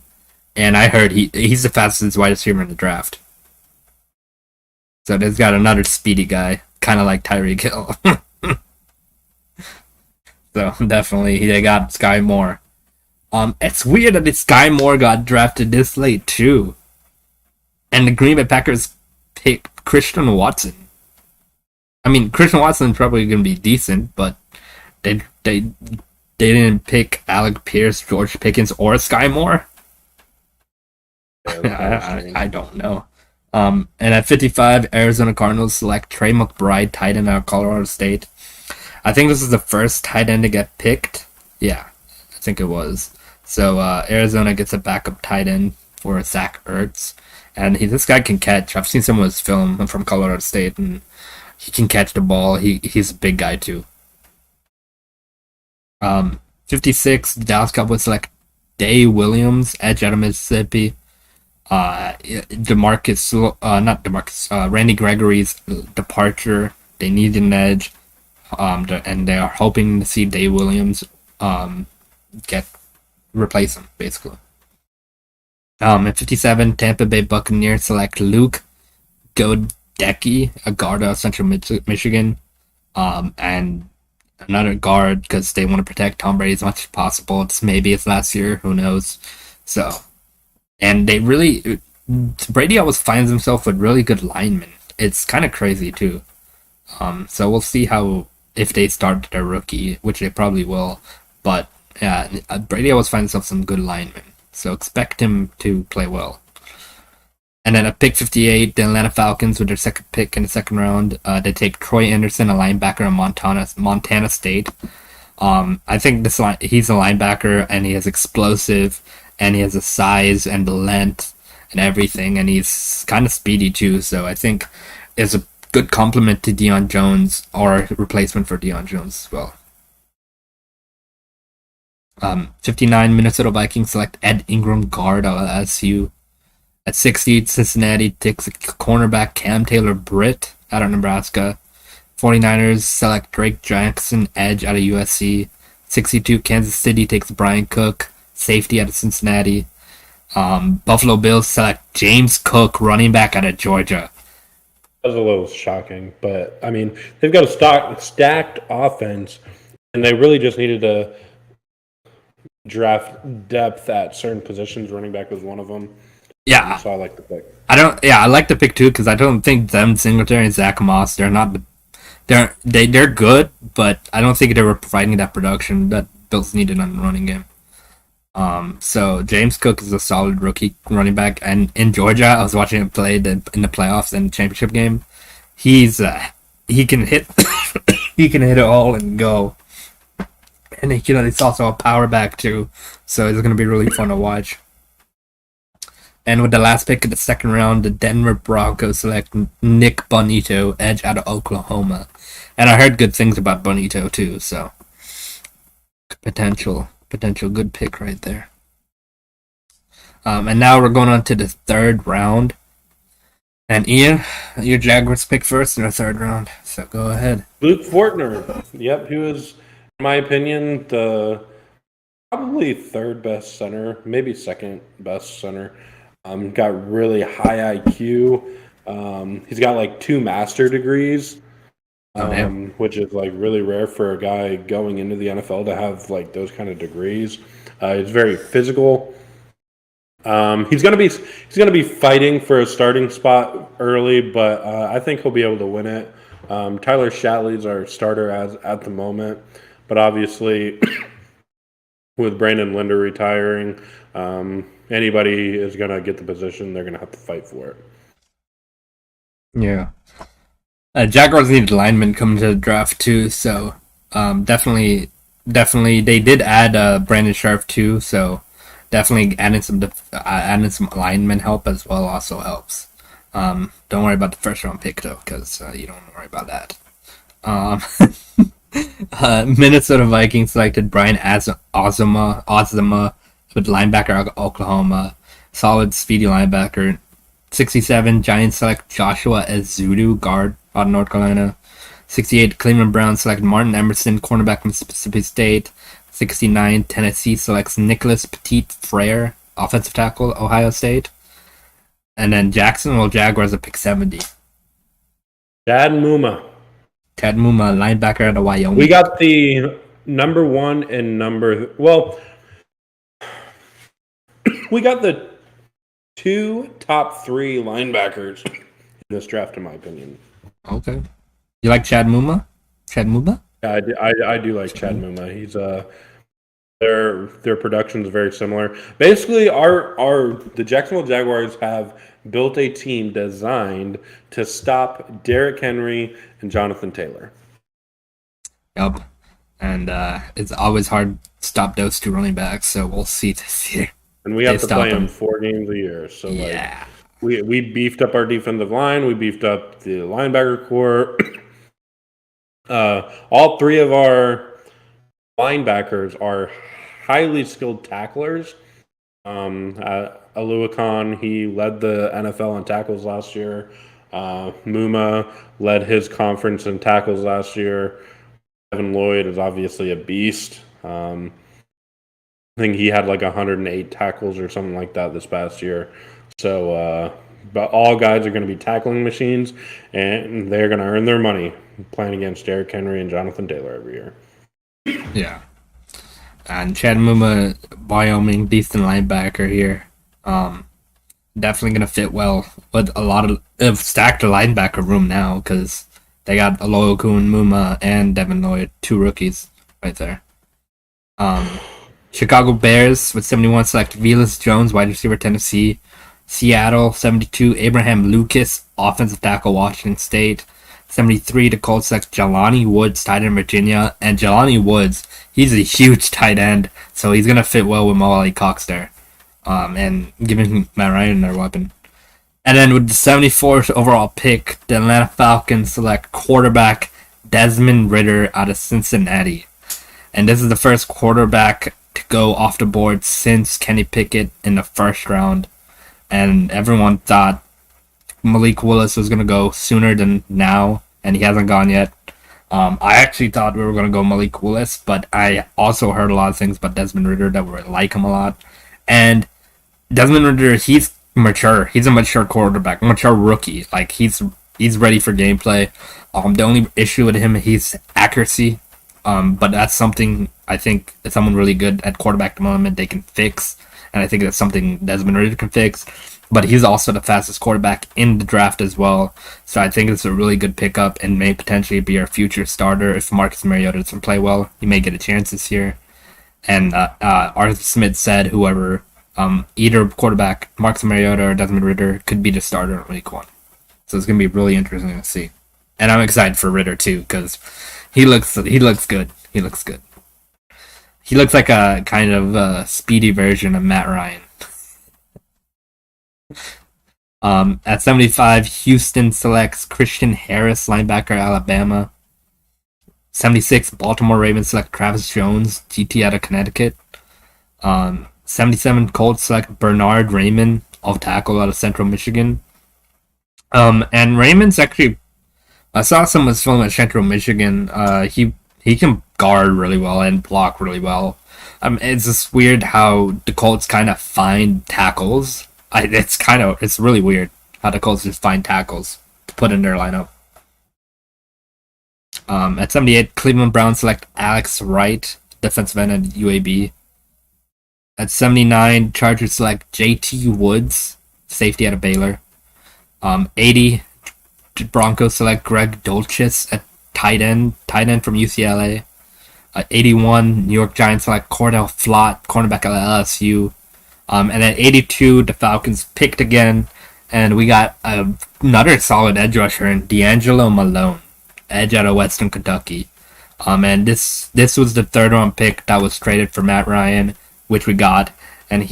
Speaker 2: And I heard he's the fastest wide receiver in the draft. So they've got another speedy guy, kind of like Tyreek Hill. So definitely they got Sky Moore. It's weird that Sky Moore got drafted this late too. And the Green Bay Packers picked Christian Watson. I mean, Christian Watson's probably going to be decent, but they didn't pick Alec Pierce, George Pickens, or Sky Moore. I don't know. And at 55, Arizona Cardinals select Trey McBride, tight end out of Colorado State. I think this is the first tight end to get picked. Yeah, I think it was. So Arizona gets a backup tight end for Zach Ertz. And this guy can catch. I've seen some of his film from Colorado State, and he can catch the ball. He's a big guy, too. 56, the Dallas Cowboys select Day Williams, edge out of Mississippi. Randy Gregory's departure. They need an edge. And they are hoping to see Day Williams replace him, basically. At 57, Tampa Bay Buccaneers select Luke Godecki, a guard out of Central Michigan, and another guard because they want to protect Tom Brady as much as possible. Maybe it's last year, who knows? So, and Brady always finds himself with really good linemen. It's kind of crazy too. So we'll see if they start their rookie, which they probably will. But yeah, Brady always finds himself some good linemen. So expect him to play well. And then at pick 58, the Atlanta Falcons with their second pick in the second round, they take Troy Anderson, a linebacker of Montana State. I think he's a linebacker, and he has explosive, and he has the size and the length and everything, and he's kind of speedy too. So I think it's a good complement to Deion Jones, or replacement for Deion Jones as well. 59, Minnesota Vikings select Ed Ingram, guard out of LSU. At 60, Cincinnati takes a cornerback Cam Taylor-Britt out of Nebraska. 49ers select Drake Jackson, edge out of USC. 62, Kansas City takes Brian Cook, safety out of Cincinnati. Buffalo Bills select James Cook, running back out of Georgia.
Speaker 3: That was a little shocking, but I mean, they've got a stacked offense, and they really just needed to draft depth at certain positions. Running back was one of them.
Speaker 2: Yeah,
Speaker 3: so I like the pick.
Speaker 2: I like the pick too because I don't think them Singletary and Zach Moss, they're good, but I don't think they were providing that production that Bills needed on the running game. So James Cook is a solid rookie running back, and in Georgia, I was watching him play in the playoffs and championship game. He can hit he can hit it all and go, and he's also a power back too. So it's gonna be really fun to watch. And with the last pick of the second round, the Denver Broncos select Nick Bonito, edge out of Oklahoma. And I heard good things about Bonito too, so potential potential good pick right there. And now we're going on to the third round. And Ian, your Jaguars pick first in the third round, so go ahead.
Speaker 3: Luke Fortner. Yep, he was, in my opinion, the probably third best center, maybe second best center. Got really high IQ. He's got like 2 master degrees, which is like really rare for a guy going into the NFL to have like those kind of degrees. He's very physical. He's gonna be fighting for a starting spot early, but I think he'll be able to win it. Tyler Shatley's our starter at the moment, but obviously with Brandon Linder retiring, anybody is gonna get the position. They're gonna have to fight for it.
Speaker 2: Yeah. Jaguars needed linemen coming to the draft too, so definitely they did add Brandon Sharp too, so definitely adding some lineman help as well also helps. Don't worry about the first round pick though, because you don't worry about that. Minnesota Vikings selected Brian Ozema with linebacker Oklahoma, solid speedy linebacker. 67 Giants select Joshua Ezeudu, guard out of North Carolina. 68 Cleveland Browns select Martin Emerson, cornerback from Mississippi State. 69 Tennessee selects Nicholas Petit-Frere, offensive tackle, Ohio State. And then Jacksonville Jaguars at pick 70.
Speaker 3: Chad Muma,
Speaker 2: linebacker out of Wyoming.
Speaker 3: We got the number 1 and we got the 2 top 3 linebackers in this draft, in my opinion.
Speaker 2: Okay. You like Chad Muma?
Speaker 3: Yeah, I do like Chad Muma. He's their production is very similar. Basically, the Jacksonville Jaguars have built a team designed to stop Derrick Henry and Jonathan Taylor.
Speaker 2: Yep. And it's always hard to stop those 2 running backs, so we'll see this year.
Speaker 3: And we have to play them 4 games a year. So
Speaker 2: yeah.
Speaker 3: We beefed up our defensive line. We beefed up the linebacker core. All 3 of our linebackers are highly skilled tacklers. Aluakon, he led the NFL in tackles last year. Muma led his conference in tackles last year. Evan Lloyd is obviously a beast. I think he had like 108 tackles or something like that this past year. So, but all guys are going to be tackling machines, and they're going to earn their money playing against Derrick Henry and Jonathan Taylor every year.
Speaker 2: Yeah. And Chad Muma, Wyoming, decent linebacker here. Definitely going to fit well with a lot of stacked linebacker room now because they got Oluokun, Muma, and Devin Lloyd, 2 rookies right there. Chicago Bears with 71 select Velus Jones, wide receiver, Tennessee. Seattle, 72, Abraham Lucas, offensive tackle, Washington State. 73, the Colts select Jelani Woods, tight end, Virginia. And Jelani Woods, he's a huge tight end, so he's going to fit well with Mo Cox there. And giving Matt Ryan their weapon. And then with the 74th overall pick, the Atlanta Falcons select quarterback Desmond Ridder out of Cincinnati. And this is the first quarterback to go off the board since Kenny Pickett in the first round. And everyone thought Malik Willis was going to go sooner than now, and he hasn't gone yet. I actually thought we were going to go Malik Willis, but I also heard a lot of things about Desmond Ridder that were like him a lot. And Desmond Ridder, he's mature. He's a mature quarterback, mature rookie. Like, he's ready for gameplay. The only issue with him, he's accuracy. But that's something I think if someone really good at quarterback at the moment, they can fix. And I think that's something Desmond Ridder can fix. But he's also the fastest quarterback in the draft as well. So I think it's a really good pickup and may potentially be our future starter. If Marcus Mariota doesn't play well, he may get a chance this year. And Arthur Smith said whoever, either quarterback, Marcus Mariota or Desmond Ridder, could be the starter in week 1. So it's going to be really interesting to see. And I'm excited for Ridder too, because he looks good. He looks good. He looks like a kind of speedy version of Matt Ryan. At 75, Houston selects Christian Harris, linebacker, Alabama. 76, Baltimore Ravens select Travis Jones, GT out of Connecticut. 77 Colts select Bernard Raymond, off tackle out of Central Michigan. And Raymond's actually, I saw some of his film at Central Michigan. He can guard really well and block really well. It's just weird how the Colts kind of find tackles. It's really weird how the Colts just find tackles to put in their lineup. At 78, Cleveland Browns select Alex Wright, defensive end at UAB. At 79, Chargers select JT Woods, safety out of Baylor. 80, Broncos select Greg Dulcich at tight end from UCLA. 81, New York Giants select Cordell Flott, cornerback at LSU. And then 82, the Falcons picked again, and we got another solid edge rusher in D'Angelo Malone, edge out of Western Kentucky. And this was the third round pick that was traded for Matt Ryan, which we got. And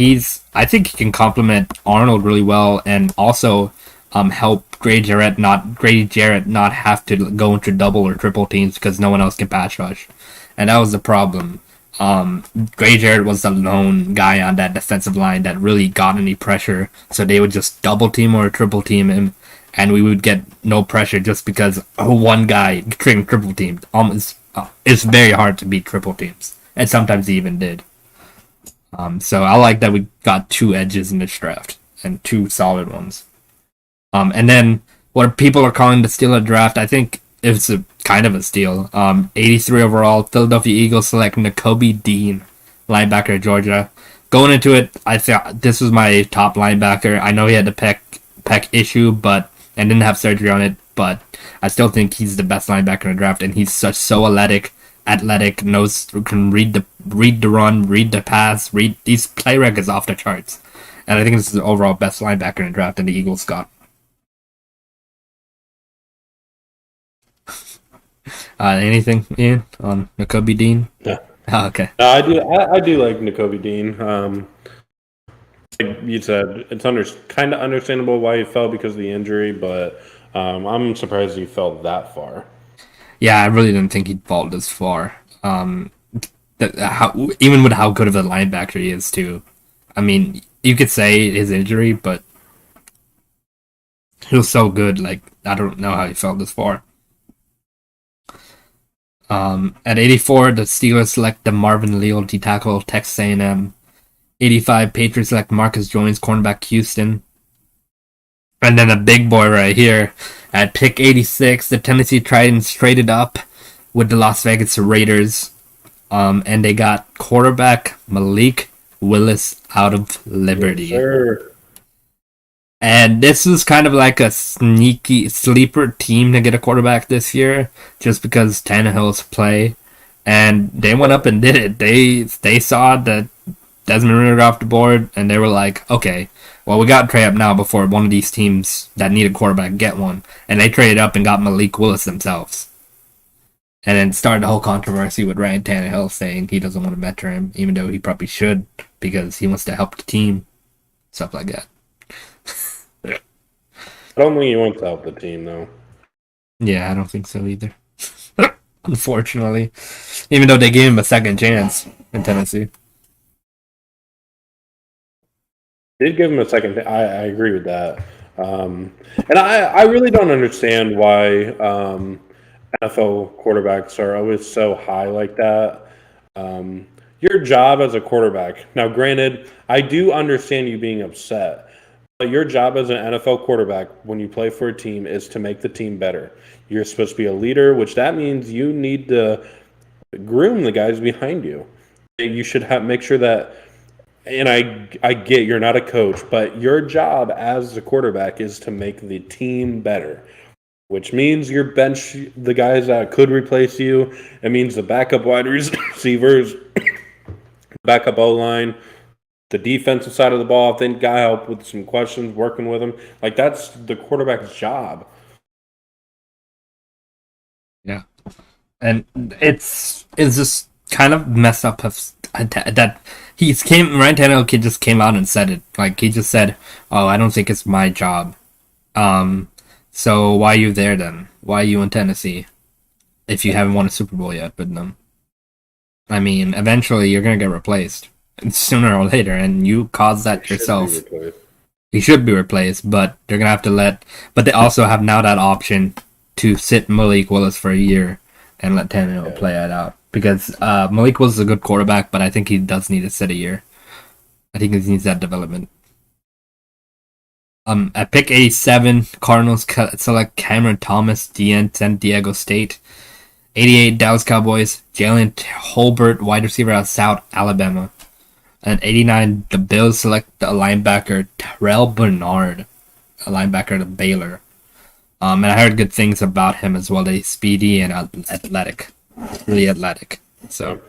Speaker 2: I think he can complement Arnold really well, and also help Grady Jarrett not have to go into double or triple teams because no one else can pass rush. And that was the problem. Grady Jarrett was the lone guy on that defensive line that really got any pressure, so they would just double team or triple team him, and we would get no pressure just because one guy getting triple teamed. It's very hard to beat triple teams, and sometimes he even did. So I like that we got two edges in this draft, and two solid ones. And then what people are calling the steal of draft, I think it's a kind of a steal. 83 overall, Philadelphia Eagles select Nikobi Dean, linebacker of Georgia. Going into it, I thought this was my top linebacker. I know he had the pec issue, and didn't have surgery on it, but I still think he's the best linebacker in the draft, and he's so athletic, can read the run, read the pass, these play rec is off the charts. And I think this is the overall best linebacker in the draft, and the Eagles got. Anything, Ian, on Nikobi Dean?
Speaker 3: Yeah.
Speaker 2: Oh, okay.
Speaker 3: No, I do like Nikobi Dean. Like you said, it's kind of understandable why he fell because of the injury, but I'm surprised he fell that far.
Speaker 2: Yeah, I really didn't think he'd fall this far. Even with how good of a linebacker he is, too. I mean, you could say his injury, but he was so good. Like, I don't know how he fell this far. At 84, the Steelers select the Marvin Leal, D-tackle, Texas A&M. 85, Patriots select Marcus Jones, cornerback, Houston. And then a big boy right here. At pick 86, the Tennessee Titans traded up with the Las Vegas Raiders. And they got quarterback Malik Willis out of Liberty.
Speaker 3: Yes, sir.
Speaker 2: And this was kind of like a sneaky sleeper team to get a quarterback this year, just because Tannehill's play. And they went up and did it. They saw that Desmond Ridder off the board, and they were like, okay, well, we got to trade up now before one of these teams that need a quarterback get one. And they traded up and got Malik Willis themselves. And then started the whole controversy with Ryan Tannehill saying he doesn't want to mentor him, even though he probably should, because he wants to help the team. Stuff like that.
Speaker 3: I don't think he wants to help the team, though.
Speaker 2: Yeah, I don't think so either. Unfortunately. Even though they gave him a second chance in Tennessee.
Speaker 3: Did give him a second. I agree with that. And I really don't understand why NFL quarterbacks are always so high like that. Your job as a quarterback. Now, granted, I do understand you being upset. But your job as an NFL quarterback when you play for a team is to make the team better. You're supposed to be a leader, which that means you need to groom the guys behind you. You should make sure that, and I get you're not a coach, but your job as a quarterback is to make the team better, which means your bench, the guys that could replace you. It means the backup wide receivers, backup O-line, the defensive side of the ball, if they got help with some questions, working with them. Like, that's the quarterback's job.
Speaker 2: Yeah. And it's just kind of messed up that Ryan Tannehill just came out and said it. Like, he just said, oh, I don't think it's my job. So why are you there then? Why are you in Tennessee if you haven't won a Super Bowl yet with them? I mean, eventually you're going to get replaced. sooner or later, and you caused that yourself. He should be replaced, but they're gonna have to but they also have now that option to sit Malik Willis for a year and let Tannehill play it out. Because Malik Willis is a good quarterback, but I think he does need to sit a year. I think he needs that development. At pick 87, Cardinals select Cameron Thomas, DN, San Diego State. 88, Dallas Cowboys, Jalen Holbert, wide receiver out of South Alabama. And 89, the Bills select the linebacker Terrell Bernard, a linebacker of Baylor. And I heard good things about him as well. He's speedy and athletic, really athletic. So,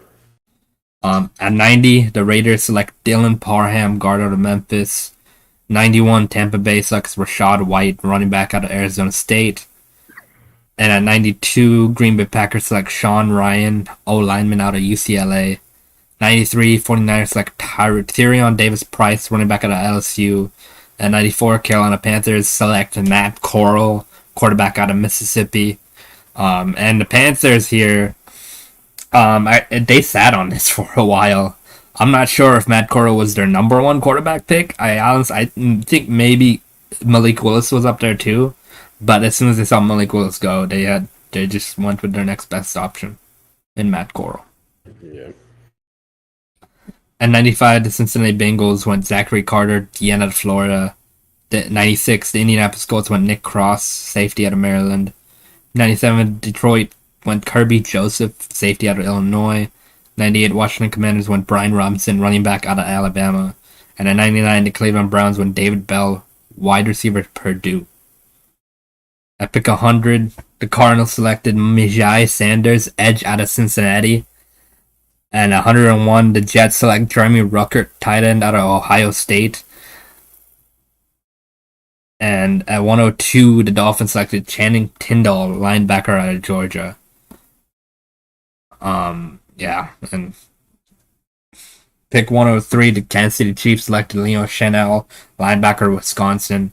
Speaker 2: at 90, the Raiders select Dylan Parham, guard out of Memphis. 91, Tampa Bay selects Rashad White, running back out of Arizona State. And at 92, Green Bay Packers select Sean Ryan, O-lineman out of UCLA. 93, 49ers select Tyrion Davis-Price, running back out of LSU. At 94, Carolina Panthers select Matt Corral, quarterback out of Mississippi. And the Panthers here, they sat on this for a while. I'm not sure if Matt Corral was their number one quarterback pick. I think maybe Malik Willis was up there too. But as soon as they saw Malik Willis go, they just went with their next best option in Matt Corral.
Speaker 3: Yeah.
Speaker 2: At 95, the Cincinnati Bengals went Zachary Carter, DN out of Florida. 96, the Indianapolis Colts went Nick Cross, safety out of Maryland. 97, Detroit went Kirby Joseph, safety out of Illinois. 98, Washington Commanders went Brian Robinson, running back out of Alabama. And at 99, the Cleveland Browns went David Bell, wide receiver at Purdue. At pick 100, the Cardinals selected Mijai Sanders, edge out of Cincinnati. And 101, the Jets select Jeremy Ruckert, tight end out of Ohio State. And at 102, the Dolphins selected Channing Tindall, linebacker out of Georgia. Yeah, and pick 103, the Kansas City Chiefs selected Leo Chanel, linebacker of Wisconsin.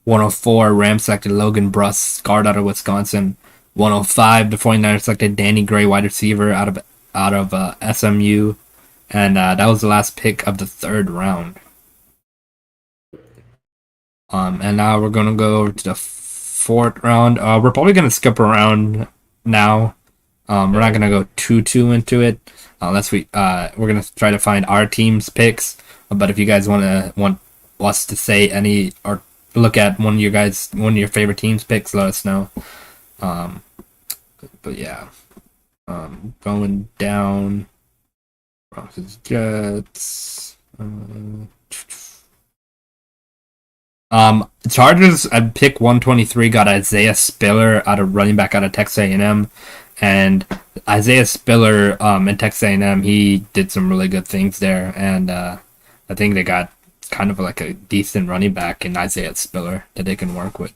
Speaker 2: 104, Rams selected Logan Bruss, guard out of Wisconsin. 105, the 49ers selected Danny Gray, wide receiver out of SMU. And that was the last pick of the third round. And now we're going to go over to the fourth round. We're probably going to skip around now. We're not going to go too into it unless we're going to try to find our team's picks. But if you guys want us to say any or look at one of your favorite team's picks, let us know. But yeah, going down. Broncos, Jets. Chargers at pick 123 got Isaiah Spiller running back out of Texas A&M. And Isaiah Spiller in Texas A&M, he did some really good things there. And I think they got kind of like a decent running back in Isaiah Spiller that they can work with.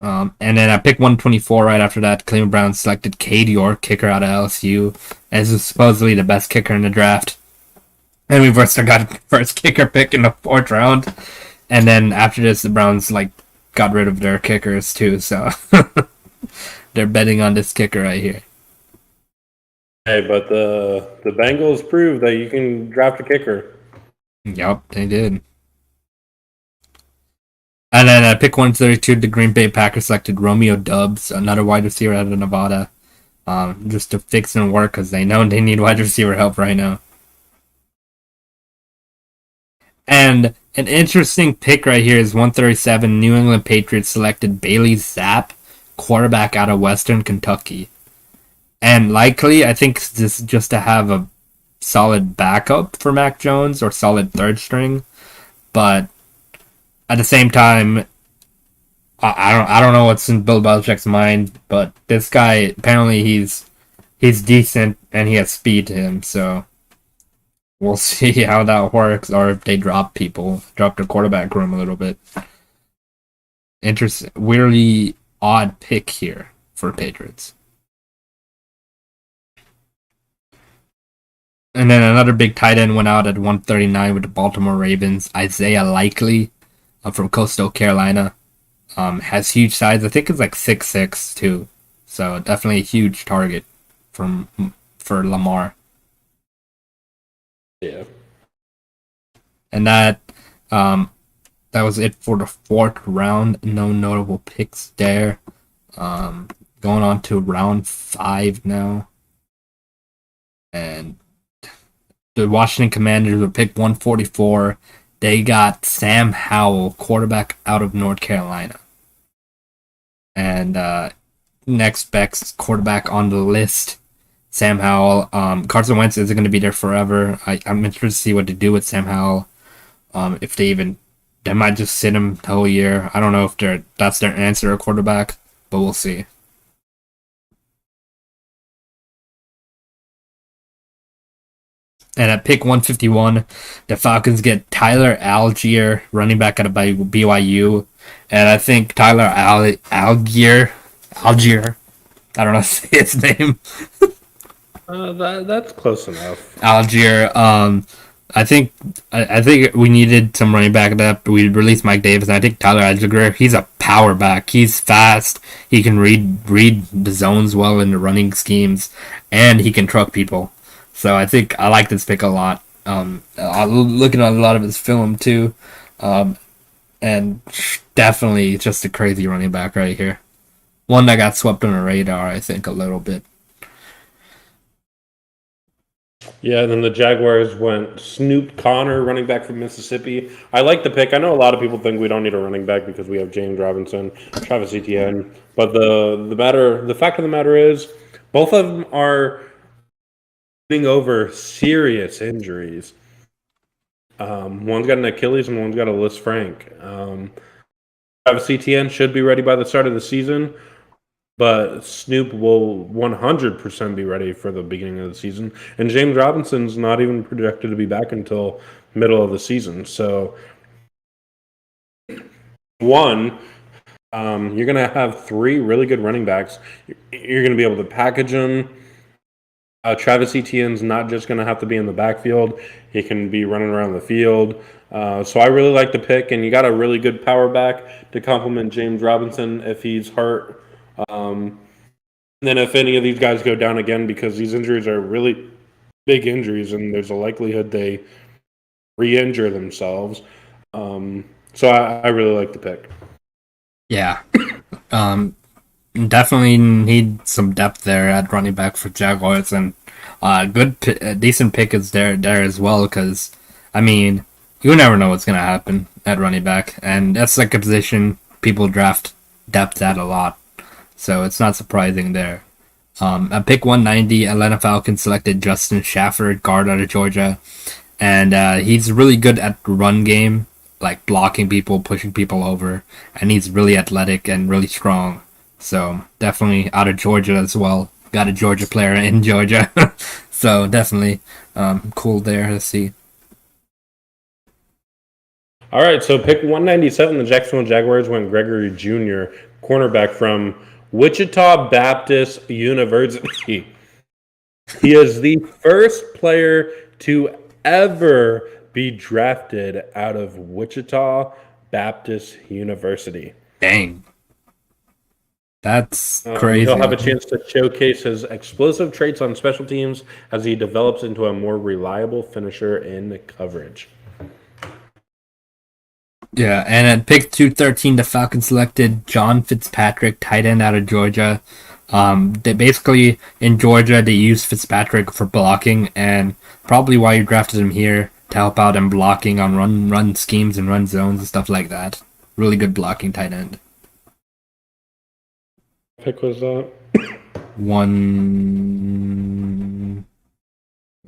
Speaker 2: And then at pick 124, right after that, Cleveland Browns selected Cade York, kicker out of LSU, as supposedly the best kicker in the draft. And we got the first kicker pick in the fourth round. And then after this, the Browns got rid of their kickers too, so they're betting on this kicker right here.
Speaker 3: Hey, but the Bengals proved that you can draft a kicker.
Speaker 2: Yep, they did. And then at pick 132, the Green Bay Packers selected Romeo Doubs, another wide receiver out of Nevada, just to fix and work because they know they need wide receiver help right now. And an interesting pick right here is 137, New England Patriots selected Bailey Zapp, quarterback out of Western Kentucky. And likely, I think this is just to have a solid backup for Mac Jones or solid third string. But at the same time, I don't know what's in Bill Belichick's mind, but this guy, apparently he's decent and he has speed to him, so we'll see how that works, or if they drop their quarterback room a little bit. Interesting, weirdly odd pick here for Patriots. And then another big tight end went out at 139 with the Baltimore Ravens. Isaiah Likely from Coastal Carolina. Has huge size. I think it's 6'6" too. So definitely a huge target for Lamar.
Speaker 3: Yeah.
Speaker 2: And that was it for the fourth round. No notable picks there. Going on to round 5 now. And the Washington Commanders would pick 144. They got Sam Howell, quarterback out of North Carolina. And next best quarterback on the list, Sam Howell. Carson Wentz isn't going to be there forever. I'm interested to see what to do with Sam Howell. If they might just sit him the whole year. I don't know if that's their answer at quarterback, but we'll see. And at pick 151, the Falcons get Tyler Algier, running back out of BYU. And I think Tyler Algier, I don't know how to say his name.
Speaker 3: That's close enough.
Speaker 2: Algier. I think we needed some running back depth. We released Mike Davis, and I think Tyler Algier, he's a power back. He's fast. He can read the zones well in the running schemes, and he can truck people. So I think I like this pick a lot. Looking at a lot of his film too, and definitely just a crazy running back right here. One that got swept on the radar, I think, a little bit.
Speaker 3: Yeah, and then the Jaguars went Snoop Connor, running back from Mississippi. I like the pick. I know a lot of people think we don't need a running back because we have James Robinson, Travis Etienne. But the fact of the matter is, both of them are getting over serious injuries. One's got an Achilles and one's got a Lis Frank. Travis Etienne should be ready by the start of the season, but Snoop will 100% be ready for the beginning of the season. And James Robinson's not even projected to be back until middle of the season. So, you're going to have 3 really good running backs. You're going to be able to package them. Travis Etienne's not just going to have to be in the backfield. He can be running around the field. So I really like the pick, and you got a really good power back to complement James Robinson if he's hurt. Then if any of these guys go down again, because these injuries are really big injuries, and there's a likelihood they re-injure themselves. So I really like the pick.
Speaker 2: Yeah. Definitely need some depth there at running back for Jaguars, and decent pick is there as well, because, I mean, you never know what's going to happen at running back, and that's like a position people draft depth at a lot, so it's not surprising there. At pick 190, Atlanta Falcons selected Justin Shaffer, guard out of Georgia, and he's really good at the run game, like blocking people, pushing people over, and he's really athletic and really strong. So definitely out of Georgia as well. Got a Georgia player in Georgia. So definitely cool there to see.
Speaker 3: All right, so pick 197, the Jacksonville Jaguars went Gregory Jr., cornerback from Wichita Baptist University. He is the first player to ever be drafted out of Wichita Baptist University.
Speaker 2: Dang. That's crazy.
Speaker 3: He'll have a chance to showcase his explosive traits on special teams as he develops into a more reliable finisher in coverage.
Speaker 2: Yeah, and at pick 213, the Falcons selected John Fitzpatrick, tight end out of Georgia. They basically, in Georgia, they use Fitzpatrick for blocking, and probably why you drafted him here, to help out in blocking on run schemes and run zones and stuff like that. Really good blocking tight end.
Speaker 3: Pick was that?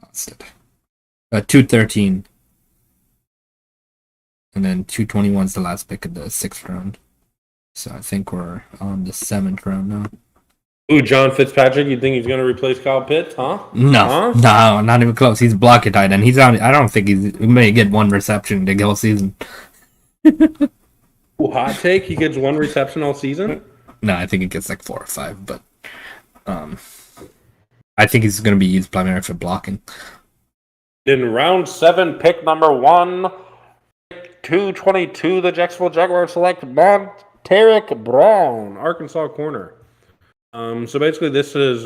Speaker 2: Lost it. 213. And then 221 is the last pick of the 6th round. So I think we're on the 7th round now.
Speaker 3: Ooh, John Fitzpatrick, you think he's going to replace Kyle Pitts, huh?
Speaker 2: No, not even close. He's blocking tight end. I don't think he may get 1 reception the whole season.
Speaker 3: Ooh, hot take, he gets 1 reception all season?
Speaker 2: No, I think he gets like 4 or 5, but I think he's going to be used primarily for blocking.
Speaker 3: In round 7, pick number 1, 222, the Jacksonville Jaguars select Monteric Brown, Arkansas corner. So basically, this is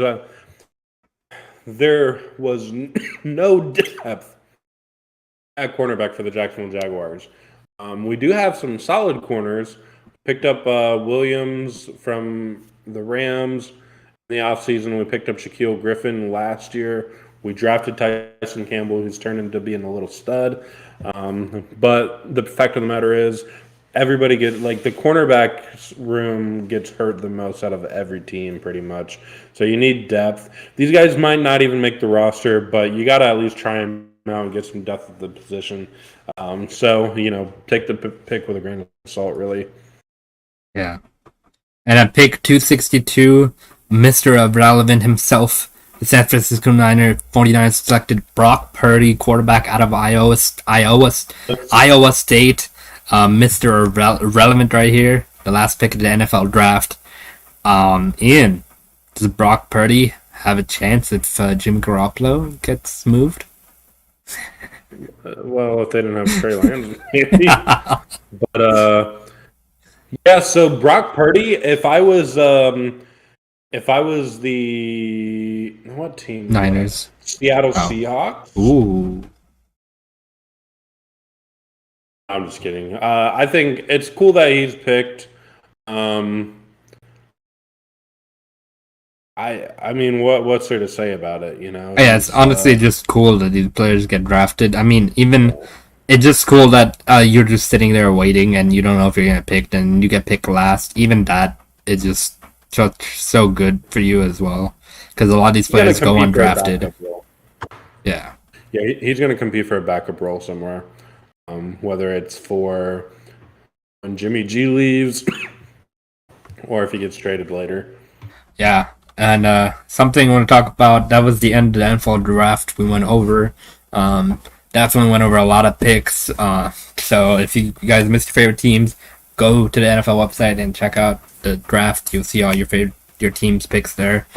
Speaker 3: there was no depth at cornerback for the Jacksonville Jaguars. We do have some solid corners. Picked up Williams from the Rams in the offseason. We picked up Shaquille Griffin last year. We drafted Tyson Campbell, who's turned into being a little stud. But the fact of the matter is, everybody gets, like, the cornerback room gets hurt the most out of every team pretty much. So you need depth. These guys might not even make the roster, but you got to at least try and now and get some depth at the position. So, take the pick with a grain of salt, really.
Speaker 2: Yeah. And at pick 262, Mr. Irrelevant himself, the San Francisco 49ers selected Brock Purdy, quarterback out of Iowa State. Mr. Irrelevant right here, the last pick of the NFL draft. Ian, does Brock Purdy have a chance if Jimmy Garoppolo gets moved?
Speaker 3: Well, if they didn't have Trey Lance, maybe. But yeah. So Brock Purdy, if I was the what team?
Speaker 2: Niners.
Speaker 3: Seattle Seahawks.
Speaker 2: Ooh.
Speaker 3: I'm just kidding. I think it's cool that he's picked. I mean, what's there to say about it?
Speaker 2: Yeah, it's honestly just cool that these players get drafted. I mean, even it's just cool that you're just sitting there waiting and you don't know if you're gonna pick, and you get picked last. Even that is just so good for you as well, because a lot of these players go undrafted. Yeah,
Speaker 3: he's gonna compete for a backup role somewhere, whether it's for when Jimmy G leaves or if he gets traded later.
Speaker 2: Yeah. And something I want to talk about, that was the end of the NFL draft. We went over. Definitely went over a lot of picks. So if you guys missed your favorite teams, go to the NFL website and check out the draft. You'll see all your team's picks there.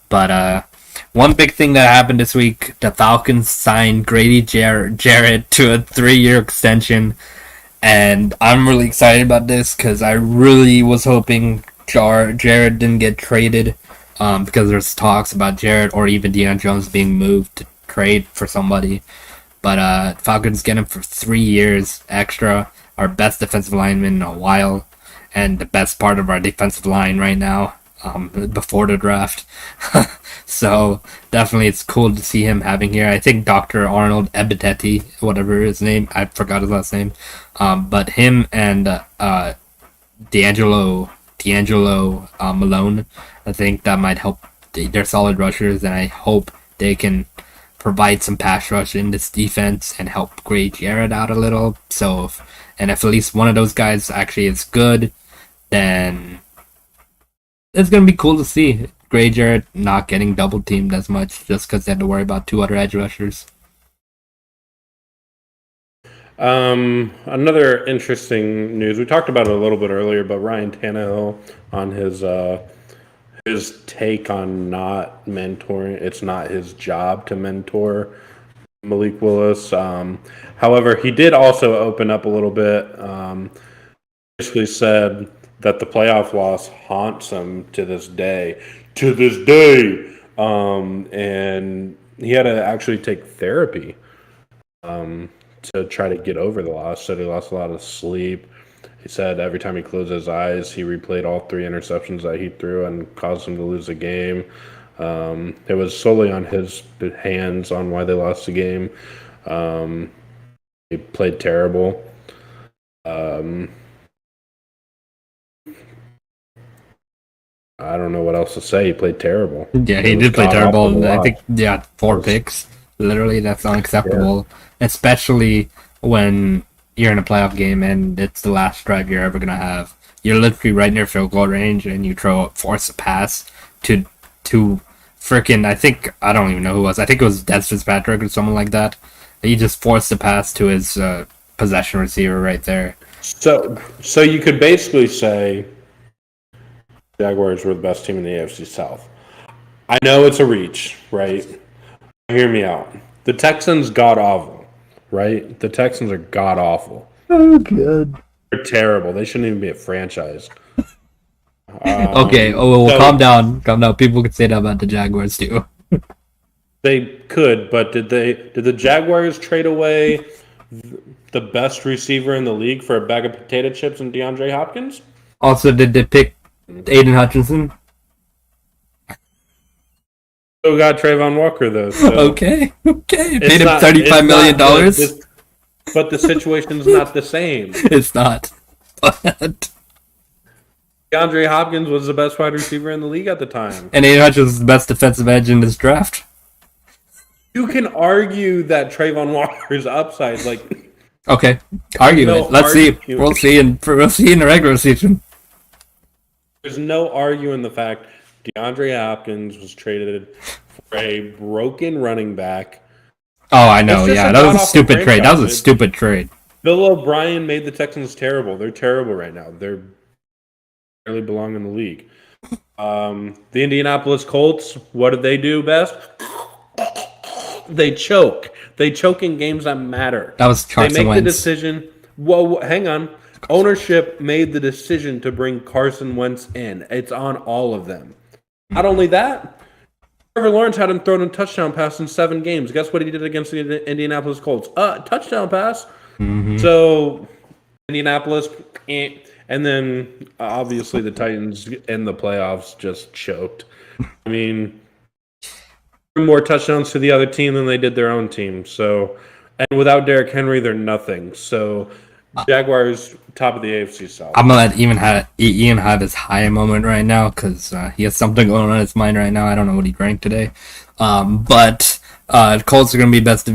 Speaker 2: But one big thing that happened this week, the Falcons signed Grady Jarrett to a 3-year extension. And I'm really excited about this because I really was hoping Jarrett didn't get traded. Because there's talks about Jarrett or even Deion Jones being moved to trade for somebody. But Falcons get him for 3 years extra, our best defensive lineman in a while, and the best part of our defensive line right now, before the draft. So definitely it's cool to see him having here. I think Dr. Arnold Ebitetti, whatever his name, I forgot his last name. But him and D'Angelo Malone, I think that might help. They're solid rushers, and I hope they can provide some pass rush in this defense and help Grady Jarrett out a little. So, if at least one of those guys actually is good, then it's going to be cool to see Grady Jarrett not getting double teamed as much just because they had to worry about 2 other edge rushers.
Speaker 3: Another interesting news. We talked about it a little bit earlier, but Ryan Tannehill on his take on not mentoring. It's not his job to mentor Malik Willis. However, he did also open up a little bit. Basically said that the playoff loss haunts him to this day. And he had to actually take therapy. To try to get over the loss. Said he lost a lot of sleep. He said every time he closed his eyes, he replayed all 3 interceptions that he threw and caused him to lose the game. It was solely on his hands on why they lost the game. He played terrible. I don't know what else to say. He played terrible.
Speaker 2: Yeah, he did play terrible. I think 4 picks. Literally, that's unacceptable. Yeah. Especially when you're in a playoff game and it's the last drive you're ever going to have. You're literally right near field goal range and you force a pass to freaking, I don't even know who it was. I think it was Des Fitzpatrick or someone like that. He just forced the pass to his possession receiver right there.
Speaker 3: So you could basically say Jaguars were the best team in the AFC South. I know it's a reach, right? Hear me out. The Texans god-awful, right? The Texans are god-awful.
Speaker 2: Oh, good.
Speaker 3: They're terrible. They shouldn't even be a franchise.
Speaker 2: Okay, calm down. Calm down. People could say that about the Jaguars, too.
Speaker 3: They could, but did the Jaguars trade away the best receiver in the league for a bag of potato chips and DeAndre Hopkins.
Speaker 2: Also, did they pick Aiden Hutchinson?
Speaker 3: Still got Trayvon Walker though. So
Speaker 2: Okay. Paid him
Speaker 3: not-
Speaker 2: $35 million.
Speaker 3: But the situation's not the same.
Speaker 2: It's not. But
Speaker 3: DeAndre Hopkins was the best wide receiver in the league at the time.
Speaker 2: and Aiden Hutchinson is the best defensive edge in this draft.
Speaker 3: You can argue that Trayvon Walker's upside, like
Speaker 2: Okay, argue
Speaker 3: no
Speaker 2: it. Let's see.
Speaker 3: argument.
Speaker 2: We'll see in the regular season.
Speaker 3: there's no arguing the fact DeAndre Hopkins was traded for a broken running back.
Speaker 2: Oh, I know.
Speaker 3: It's just
Speaker 2: Yeah,
Speaker 3: a
Speaker 2: that was a
Speaker 3: god-awful
Speaker 2: stupid trade. That was a
Speaker 3: franchise.
Speaker 2: stupid trade.
Speaker 3: Bill O'Brien made the Texans terrible. They're terrible right now. They're barely belong in the league. The Indianapolis Colts, what did they do best? They choke. They choke in games that matter.
Speaker 2: That was
Speaker 3: They
Speaker 2: Carson
Speaker 3: make the
Speaker 2: Wentz.
Speaker 3: decision. Well, hang on. Ownership made the decision to bring Carson Wentz in. It's on all of them. Not only that, Trevor Lawrence hadn't thrown a touchdown pass in 7 games. Guess what he did against the Indianapolis Colts? Touchdown pass. So Indianapolis, and then obviously the Titans in the playoffs just choked. I mean, more touchdowns to the other team than they did their own team. So, and without Derrick Henry, they're nothing. So, Jaguars top of the AFC South.
Speaker 2: I'm gonna let Ian have his high moment right now because he has something going on in his mind right now. I don't know what he drank today, but Colts are gonna be best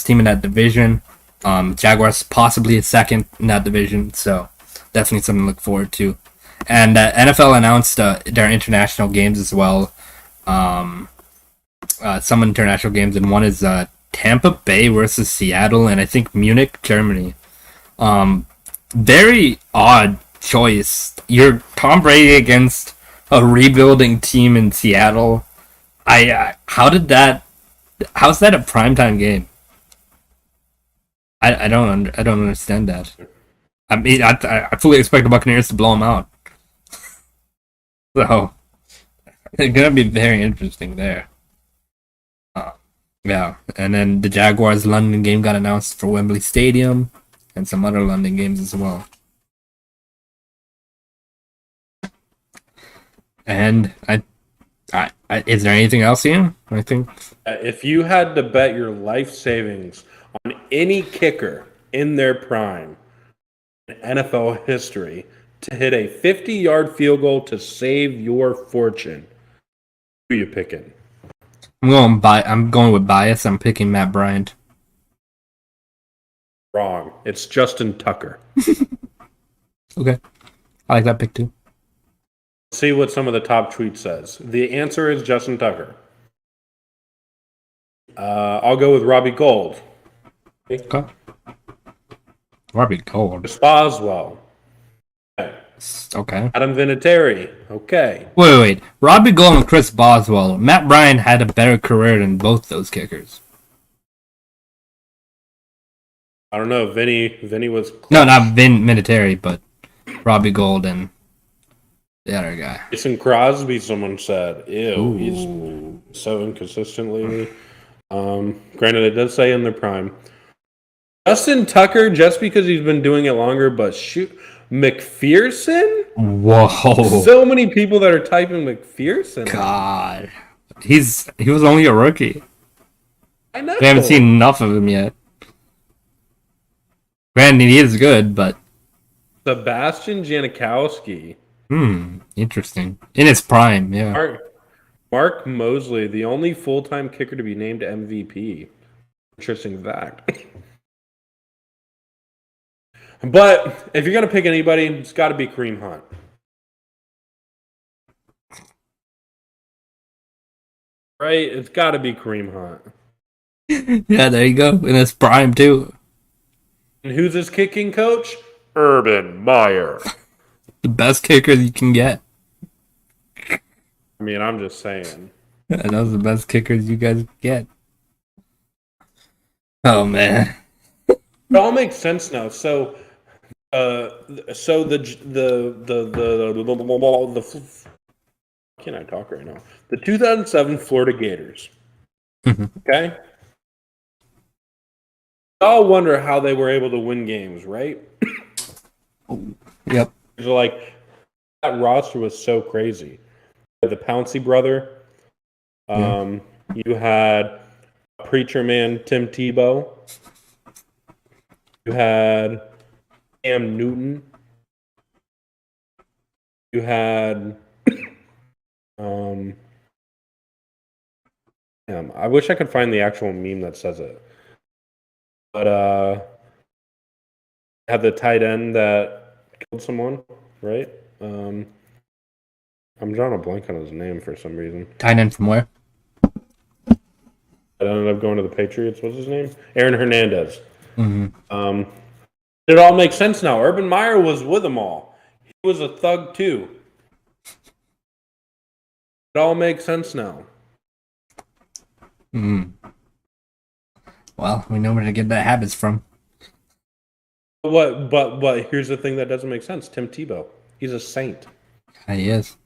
Speaker 2: team in that division. Jaguars possibly a second in that division, so definitely something to look forward to. And NFL announced their international games as well. Some international games, and one is Tampa Bay versus Seattle, and I think Munich, Germany. Very odd choice. You're Tom Brady against a rebuilding team in Seattle. How's that a primetime game? I don't understand that. I mean, I fully expect the Buccaneers to blow them out. So it's gonna be very interesting there. Yeah, and then the Jaguars London game got announced for Wembley Stadium, and some other London games as well. And is there anything else, Ian? I think
Speaker 3: If you had to bet your life savings on any kicker in their prime in NFL history to hit a 50-yard field goal to save your fortune, who are you picking?
Speaker 2: I'm going with bias. I'm picking Matt Bryant.
Speaker 3: Wrong. It's Justin Tucker.
Speaker 2: Okay, I like that pick too.
Speaker 3: Let's see what some of the top tweets says. The answer is Justin Tucker. I'll go with Robbie Gould.
Speaker 2: Okay. Robbie Gould.
Speaker 3: Chris Boswell.
Speaker 2: Okay.
Speaker 3: Adam Vinatieri. Okay.
Speaker 2: Wait. Robbie Gould and Chris Boswell. Matt Bryant had a better career than both those kickers.
Speaker 3: I don't know. Vinny was close.
Speaker 2: No, not Vinatieri, but Robbie Gould and the other guy.
Speaker 3: Jason Crosby, someone said. Ew,
Speaker 2: Ooh.
Speaker 3: he's so inconsistent lately. Granted, it does say in their prime. Justin Tucker, just because he's been doing it longer, but shoot. McPherson?
Speaker 2: Whoa.
Speaker 3: So many people that are typing McPherson.
Speaker 2: God. He was only a rookie.
Speaker 3: I know.
Speaker 2: We haven't seen enough of him yet. Granted, he is good, but
Speaker 3: Sebastian Janikowski.
Speaker 2: interesting. In his prime, yeah.
Speaker 3: Mark Mosley, the only full-time kicker to be named MVP. Interesting fact. But if you're going to pick anybody, it's got to be Kareem Hunt. Right? It's got to be Kareem Hunt.
Speaker 2: Yeah, there you go. In his prime, too.
Speaker 3: And who's his kicking coach? Urban Meyer.
Speaker 2: The best kicker you can get.
Speaker 3: I mean, I'm just saying.
Speaker 2: And those are the best kickers you guys get. Oh, man.
Speaker 3: It all makes sense now. So can I talk right now? The 2007 Florida Gators. Okay. all wonder how they were able to win games, right?
Speaker 2: Yep.
Speaker 3: So like that roster was so crazy. The Pouncey brother. You had Preacher Man Tim Tebow. You had Cam Newton. You had I wish I could find the actual meme that says it. But had the tight end that killed someone, right? I'm drawing a blank on his name for some reason.
Speaker 2: Tight end from where?
Speaker 3: I ended up going to the Patriots. What's his name? Aaron Hernandez.
Speaker 2: Mm-hmm.
Speaker 3: It all makes sense now. Urban Meyer was with them all. He was a thug too. It all makes sense now.
Speaker 2: Well, we know where to get that habits from.
Speaker 3: But here's the thing that doesn't make sense. Tim Tebow. He's a saint.
Speaker 2: He is.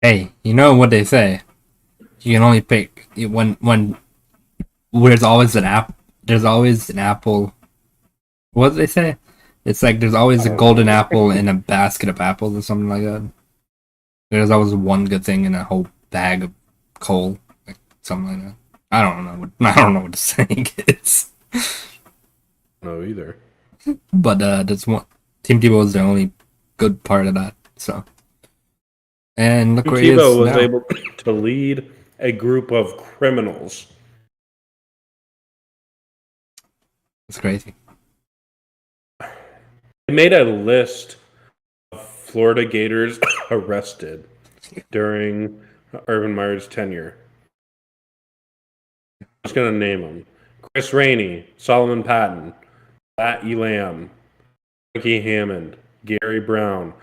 Speaker 2: Hey, you know what they say? You can only pick when there's always an app. There's always an apple. What do they say? It's like there's always a golden apple in a basket of apples or something like that. There's always one good thing in a whole bag of coal, like something like that. I don't know what the saying is.
Speaker 3: No, either.
Speaker 2: But that's one. Tim Tebow is the only good part of that. So, and look where he is
Speaker 3: Tebow was
Speaker 2: now.
Speaker 3: able to lead a group of criminals.
Speaker 2: It's crazy.
Speaker 3: They made a list of Florida Gators arrested during Urban Meyer's tenure. I'm just going to name them. Chris Rainey, Solomon Patton, Pat Elam, Ricky Hammond, Gary Brown,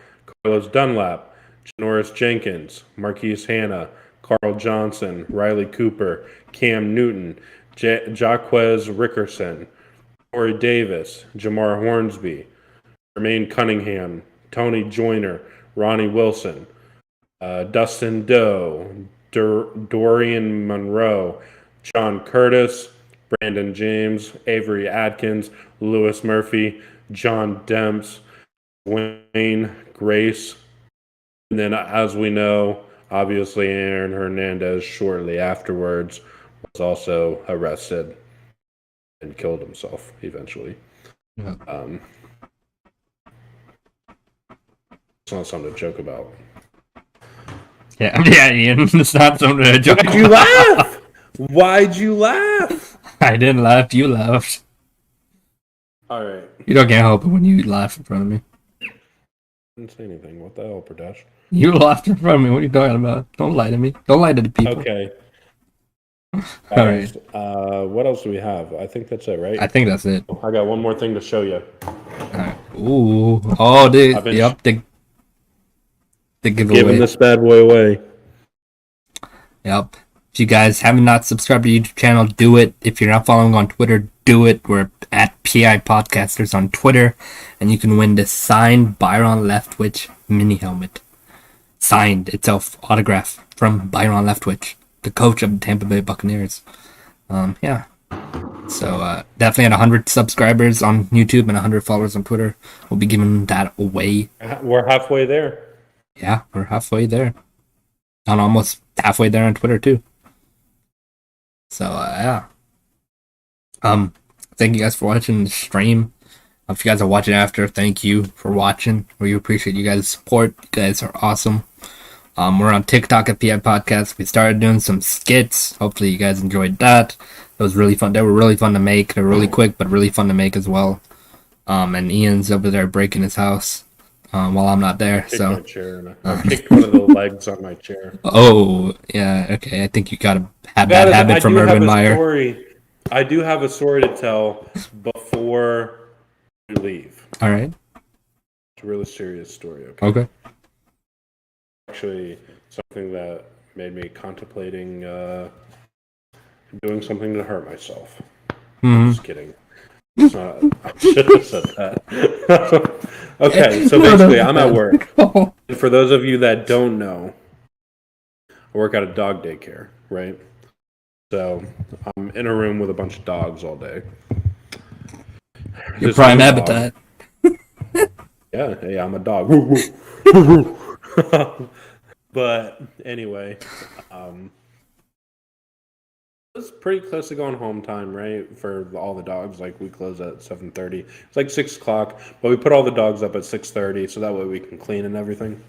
Speaker 3: Carlos Dunlap, Janoris Jenkins, Marquise Hanna, Carl Johnson, Riley Cooper, Cam Newton, Jaquez Rickerson, Corey Davis, Jamar Hornsby, Jermaine Cunningham, Tony Joyner, Ronnie Wilson, Dustin Doe, Dorian Monroe, John Curtis, Brandon James, Avery Atkins, Lewis Murphy, John Demps, Wayne Grace, and then as we know, obviously Aaron Hernandez shortly afterwards was also arrested and killed himself eventually.
Speaker 2: Yeah.
Speaker 3: It's not something to joke about.
Speaker 2: Yeah, Ian, it's not something to joke.
Speaker 3: Why'd you laugh? Why'd you laugh?
Speaker 2: I didn't laugh. You laughed.
Speaker 3: All right.
Speaker 2: You don't get help when you laugh in front of me.
Speaker 3: I didn't say anything. What the hell, Pradesh?
Speaker 2: You laughed in front of me. What are you talking about? Don't lie to me. Don't lie to the people.
Speaker 3: Okay.
Speaker 2: All
Speaker 3: right. What else do we have? I think that's it, right?
Speaker 2: I think that's it.
Speaker 3: I got one more thing to show you.
Speaker 2: All right. Ooh. Oh, dude. Yep. The giveaway.
Speaker 3: Giving this bad boy away.
Speaker 2: Yep. If you guys have not subscribed to the YouTube channel, do it. If you're not following on Twitter, do it. We're at PIPodcasters on Twitter. And you can win this signed Byron Leftwich mini helmet. Signed itself, autograph from Byron Leftwich, the coach of the Tampa Bay Buccaneers. Yeah. So definitely at 100 subscribers on YouTube and 100 followers on Twitter, we'll be giving that away.
Speaker 3: We're halfway there.
Speaker 2: Yeah, we're halfway there. And almost halfway there on Twitter too. So yeah. Thank you guys for watching the stream. If you guys are watching after, thank you for watching. We appreciate you guys' support. You guys are awesome. We're on TikTok at PI Podcast. We started doing some skits. Hopefully you guys enjoyed that. It was really fun. They were really fun to make. They're really quick, but really fun to make as well. And Ian's over there breaking his house while I'm not there. So
Speaker 3: my chair. I kicked one of the legs on my chair.
Speaker 2: Oh, yeah. Okay. I think you gotta have that habit from Urban Meyer.
Speaker 3: I do have a story to tell before we leave.
Speaker 2: All right.
Speaker 3: It's a really serious story. Okay. Actually, something that made me contemplating doing something to hurt myself. I'm just kidding. It's not, I should have said that. Okay, so basically, I'm at work. And for those of you that don't know, I work at a dog daycare, right? So I'm in a room with a bunch of dogs all day.
Speaker 2: Your prime habitat.
Speaker 3: Yeah, I'm a dog. But anyway, it was pretty close to going home time, right? For all the dogs, like we close at 7:30. It's like 6 o'clock, but we put all the dogs up at 6:30, so that way we can clean and everything.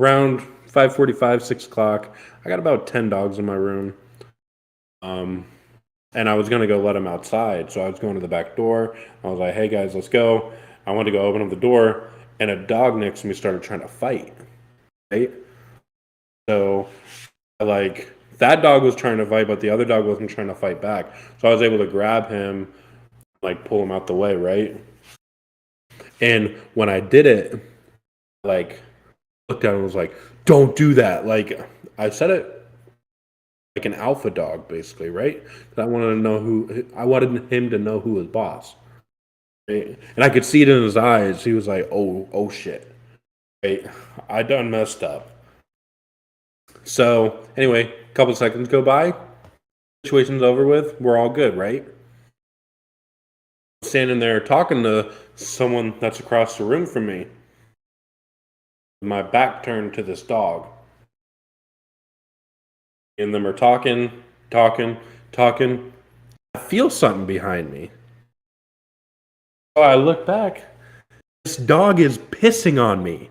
Speaker 3: Around 5:45, 6 o'clock, I got about 10 dogs in my room. And I was gonna go let them outside, so I was going to the back door. I was like, "Hey guys, let's go." I went to go open up the door, and a dog next to me started trying to fight. Right? So, that dog was trying to fight, but the other dog wasn't trying to fight back. So I was able to grab him, pull him out the way, right? And when I did it, looked at him and was like, "Don't do that." I said it like an alpha dog, basically, right? I wanted him to know who was boss. Right? And I could see it in his eyes. He was like, oh shit. Right? I done messed up. So, anyway, a couple seconds go by. Situation's over with. We're all good, right? Standing there talking to someone that's across the room from me. My back turned to this dog. And them are talking. I feel something behind me. So I look back. This dog is pissing on me.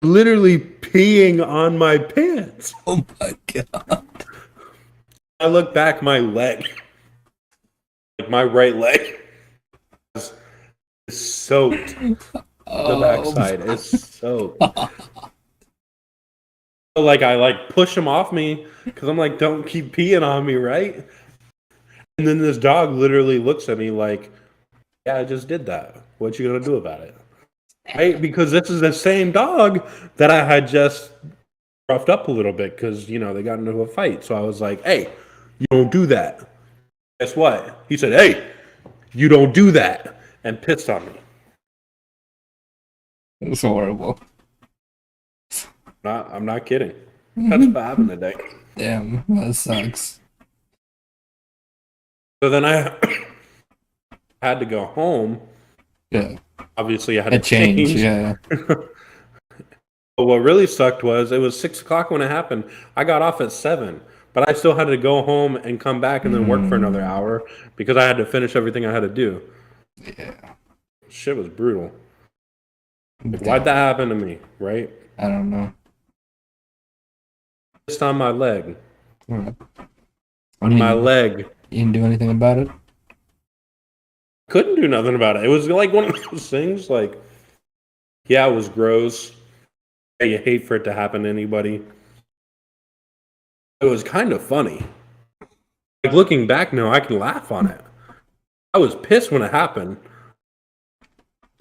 Speaker 3: Literally peeing on my pants.
Speaker 2: Oh my God.
Speaker 3: I look back, my leg, my right leg is soaked. The backside is soaked. So I push him off me because I'm like, don't keep peeing on me, right? And then this dog literally looks at me like, yeah, I just did that. What you gonna do about it? Right? Because this is the same dog that I had just roughed up a little bit because, they got into a fight. So I was like, hey, you don't do that. Guess what? He said, hey, you don't do that. And pissed on me.
Speaker 2: It's horrible.
Speaker 3: I'm not kidding. That's what happened today.
Speaker 2: Damn, that sucks.
Speaker 3: So then I had to go home.
Speaker 2: Yeah.
Speaker 3: Obviously, I had to
Speaker 2: change. Yeah.
Speaker 3: But what really sucked was it was 6 o'clock when it happened. I got off at 7, but I still had to go home and come back and then work for another hour because I had to finish everything I had to do.
Speaker 2: Yeah.
Speaker 3: Shit was brutal. Why'd that happen to me, right?
Speaker 2: I don't know.
Speaker 3: Just on my leg.
Speaker 2: Right.
Speaker 3: My leg.
Speaker 2: You didn't do anything about it?
Speaker 3: Couldn't do nothing about it. It was like one of those things, yeah, it was gross. You hate for it to happen to anybody. It was kind of funny. Looking back now, I can laugh on it. I was pissed when it happened.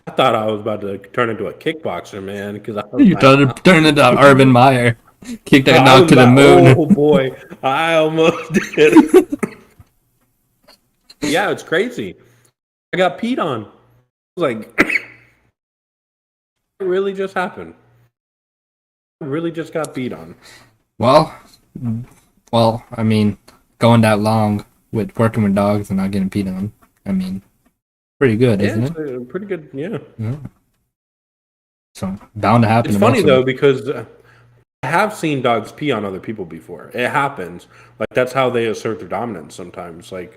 Speaker 3: I thought I was about to turn into a kickboxer, man. Because
Speaker 2: you turned into Urban Meyer. Kick that dog to the moon.
Speaker 3: Oh boy, I almost did. Yeah, it's crazy. I got peed on. I was like, it really just happened. I really just got beat on.
Speaker 2: Well, I mean, going that long with working with dogs and not getting peed on, I mean, pretty good, isn't it?
Speaker 3: Pretty good, yeah.
Speaker 2: So, bound to happen.
Speaker 3: It's funny, though, because I have seen dogs pee on other people before. It happens. That's how they assert their dominance sometimes. They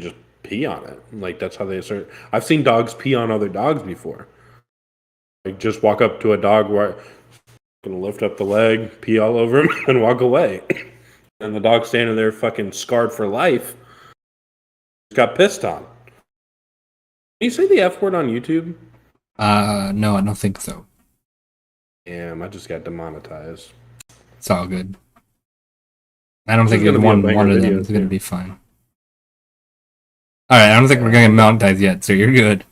Speaker 3: just pee on it. That's how they assert. I've seen dogs pee on other dogs before. Just walk up to a dog where I'm going to lift up the leg, pee all over him, and walk away. And the dog standing there fucking scarred for life got pissed on. Can you say the F word on YouTube?
Speaker 2: No, I don't think so.
Speaker 3: Damn, I just got demonetized.
Speaker 2: It's all good. I don't think one of them is going to be fine. Alright, I don't think we're going to get monetized yet, so you're good.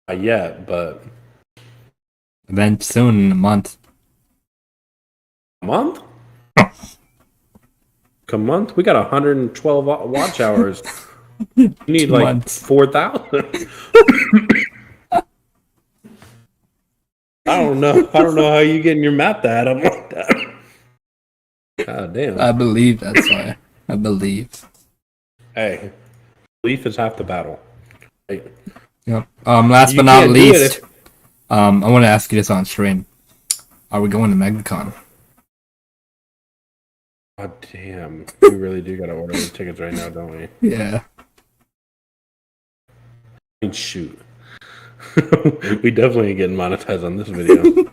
Speaker 3: Not yet, but...
Speaker 2: Event soon in a month.
Speaker 3: A month? A month? We got 112 watch hours. You need 4,000. I don't know how you getting your math that. I don't like that. God damn.
Speaker 2: I believe that's why. I believe.
Speaker 3: Hey, belief is half the battle. Right?
Speaker 2: Yep. Last but not least, I want to ask you this on stream. Are we going to MegaCon?
Speaker 3: God damn. We really do gotta order the tickets right now, don't we?
Speaker 2: Yeah.
Speaker 3: I mean, shoot. We definitely ain't getting monetized on this video.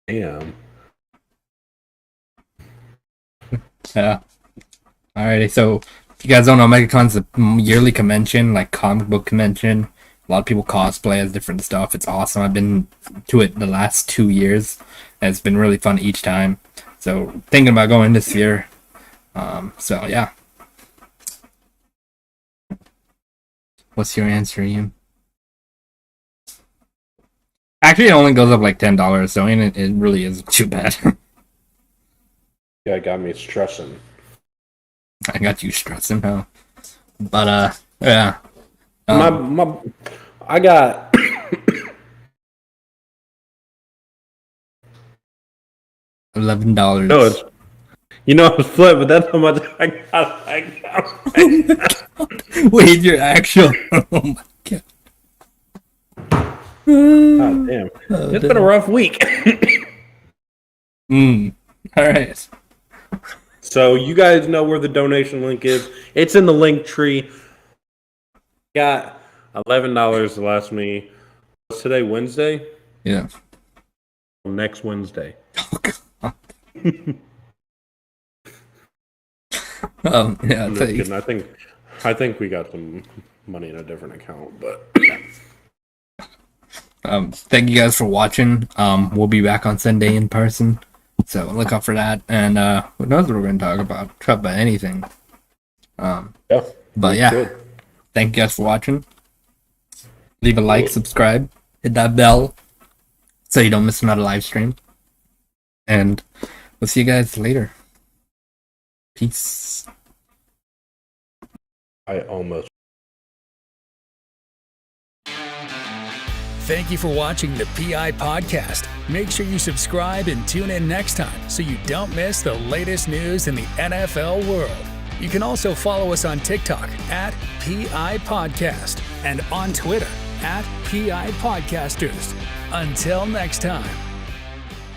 Speaker 3: Damn.
Speaker 2: Yeah. Alrighty, so if you guys don't know, MegaCon's a yearly convention, like comic book convention. A lot of people cosplay as different stuff. It's awesome. I've been to it the last 2 years, and it's been really fun each time. So thinking about going this year. So yeah. What's your answer, Ian? Actually, it only goes up like $10, so it really isn't too bad.
Speaker 3: Yeah, it got me stressing.
Speaker 2: I got you stressing, huh? But yeah.
Speaker 3: I got
Speaker 2: $11.
Speaker 3: no, it's it's flip, but that's how much I got.
Speaker 2: Wait, your actual? Oh my god!
Speaker 3: God damn, it's been a rough week.
Speaker 2: All right.
Speaker 3: So you guys know where the donation link is. It's in the link tree. Got $11 to last me. What's today? Wednesday?
Speaker 2: Yeah.
Speaker 3: Next Wednesday.
Speaker 2: Oh god. Yeah.
Speaker 3: I'm just kidding. I think we got some money in a different account, but
Speaker 2: thank you guys for watching. We'll be back on Sunday in person, so look out for that. And who knows what we're gonna talk about? Talk about anything.
Speaker 3: yeah.
Speaker 2: But yeah,
Speaker 3: good.
Speaker 2: thank you guys for watching. Leave a like, subscribe, hit that bell so you don't miss another live stream. And we'll see you guys later. Peace.
Speaker 3: I almost.
Speaker 1: Thank you for watching the PI Podcast. Make sure you subscribe and tune in next time so you don't miss the latest news in the NFL world. You can also follow us on TikTok at PIPodcast and on Twitter at PIPodcasters. Until next time.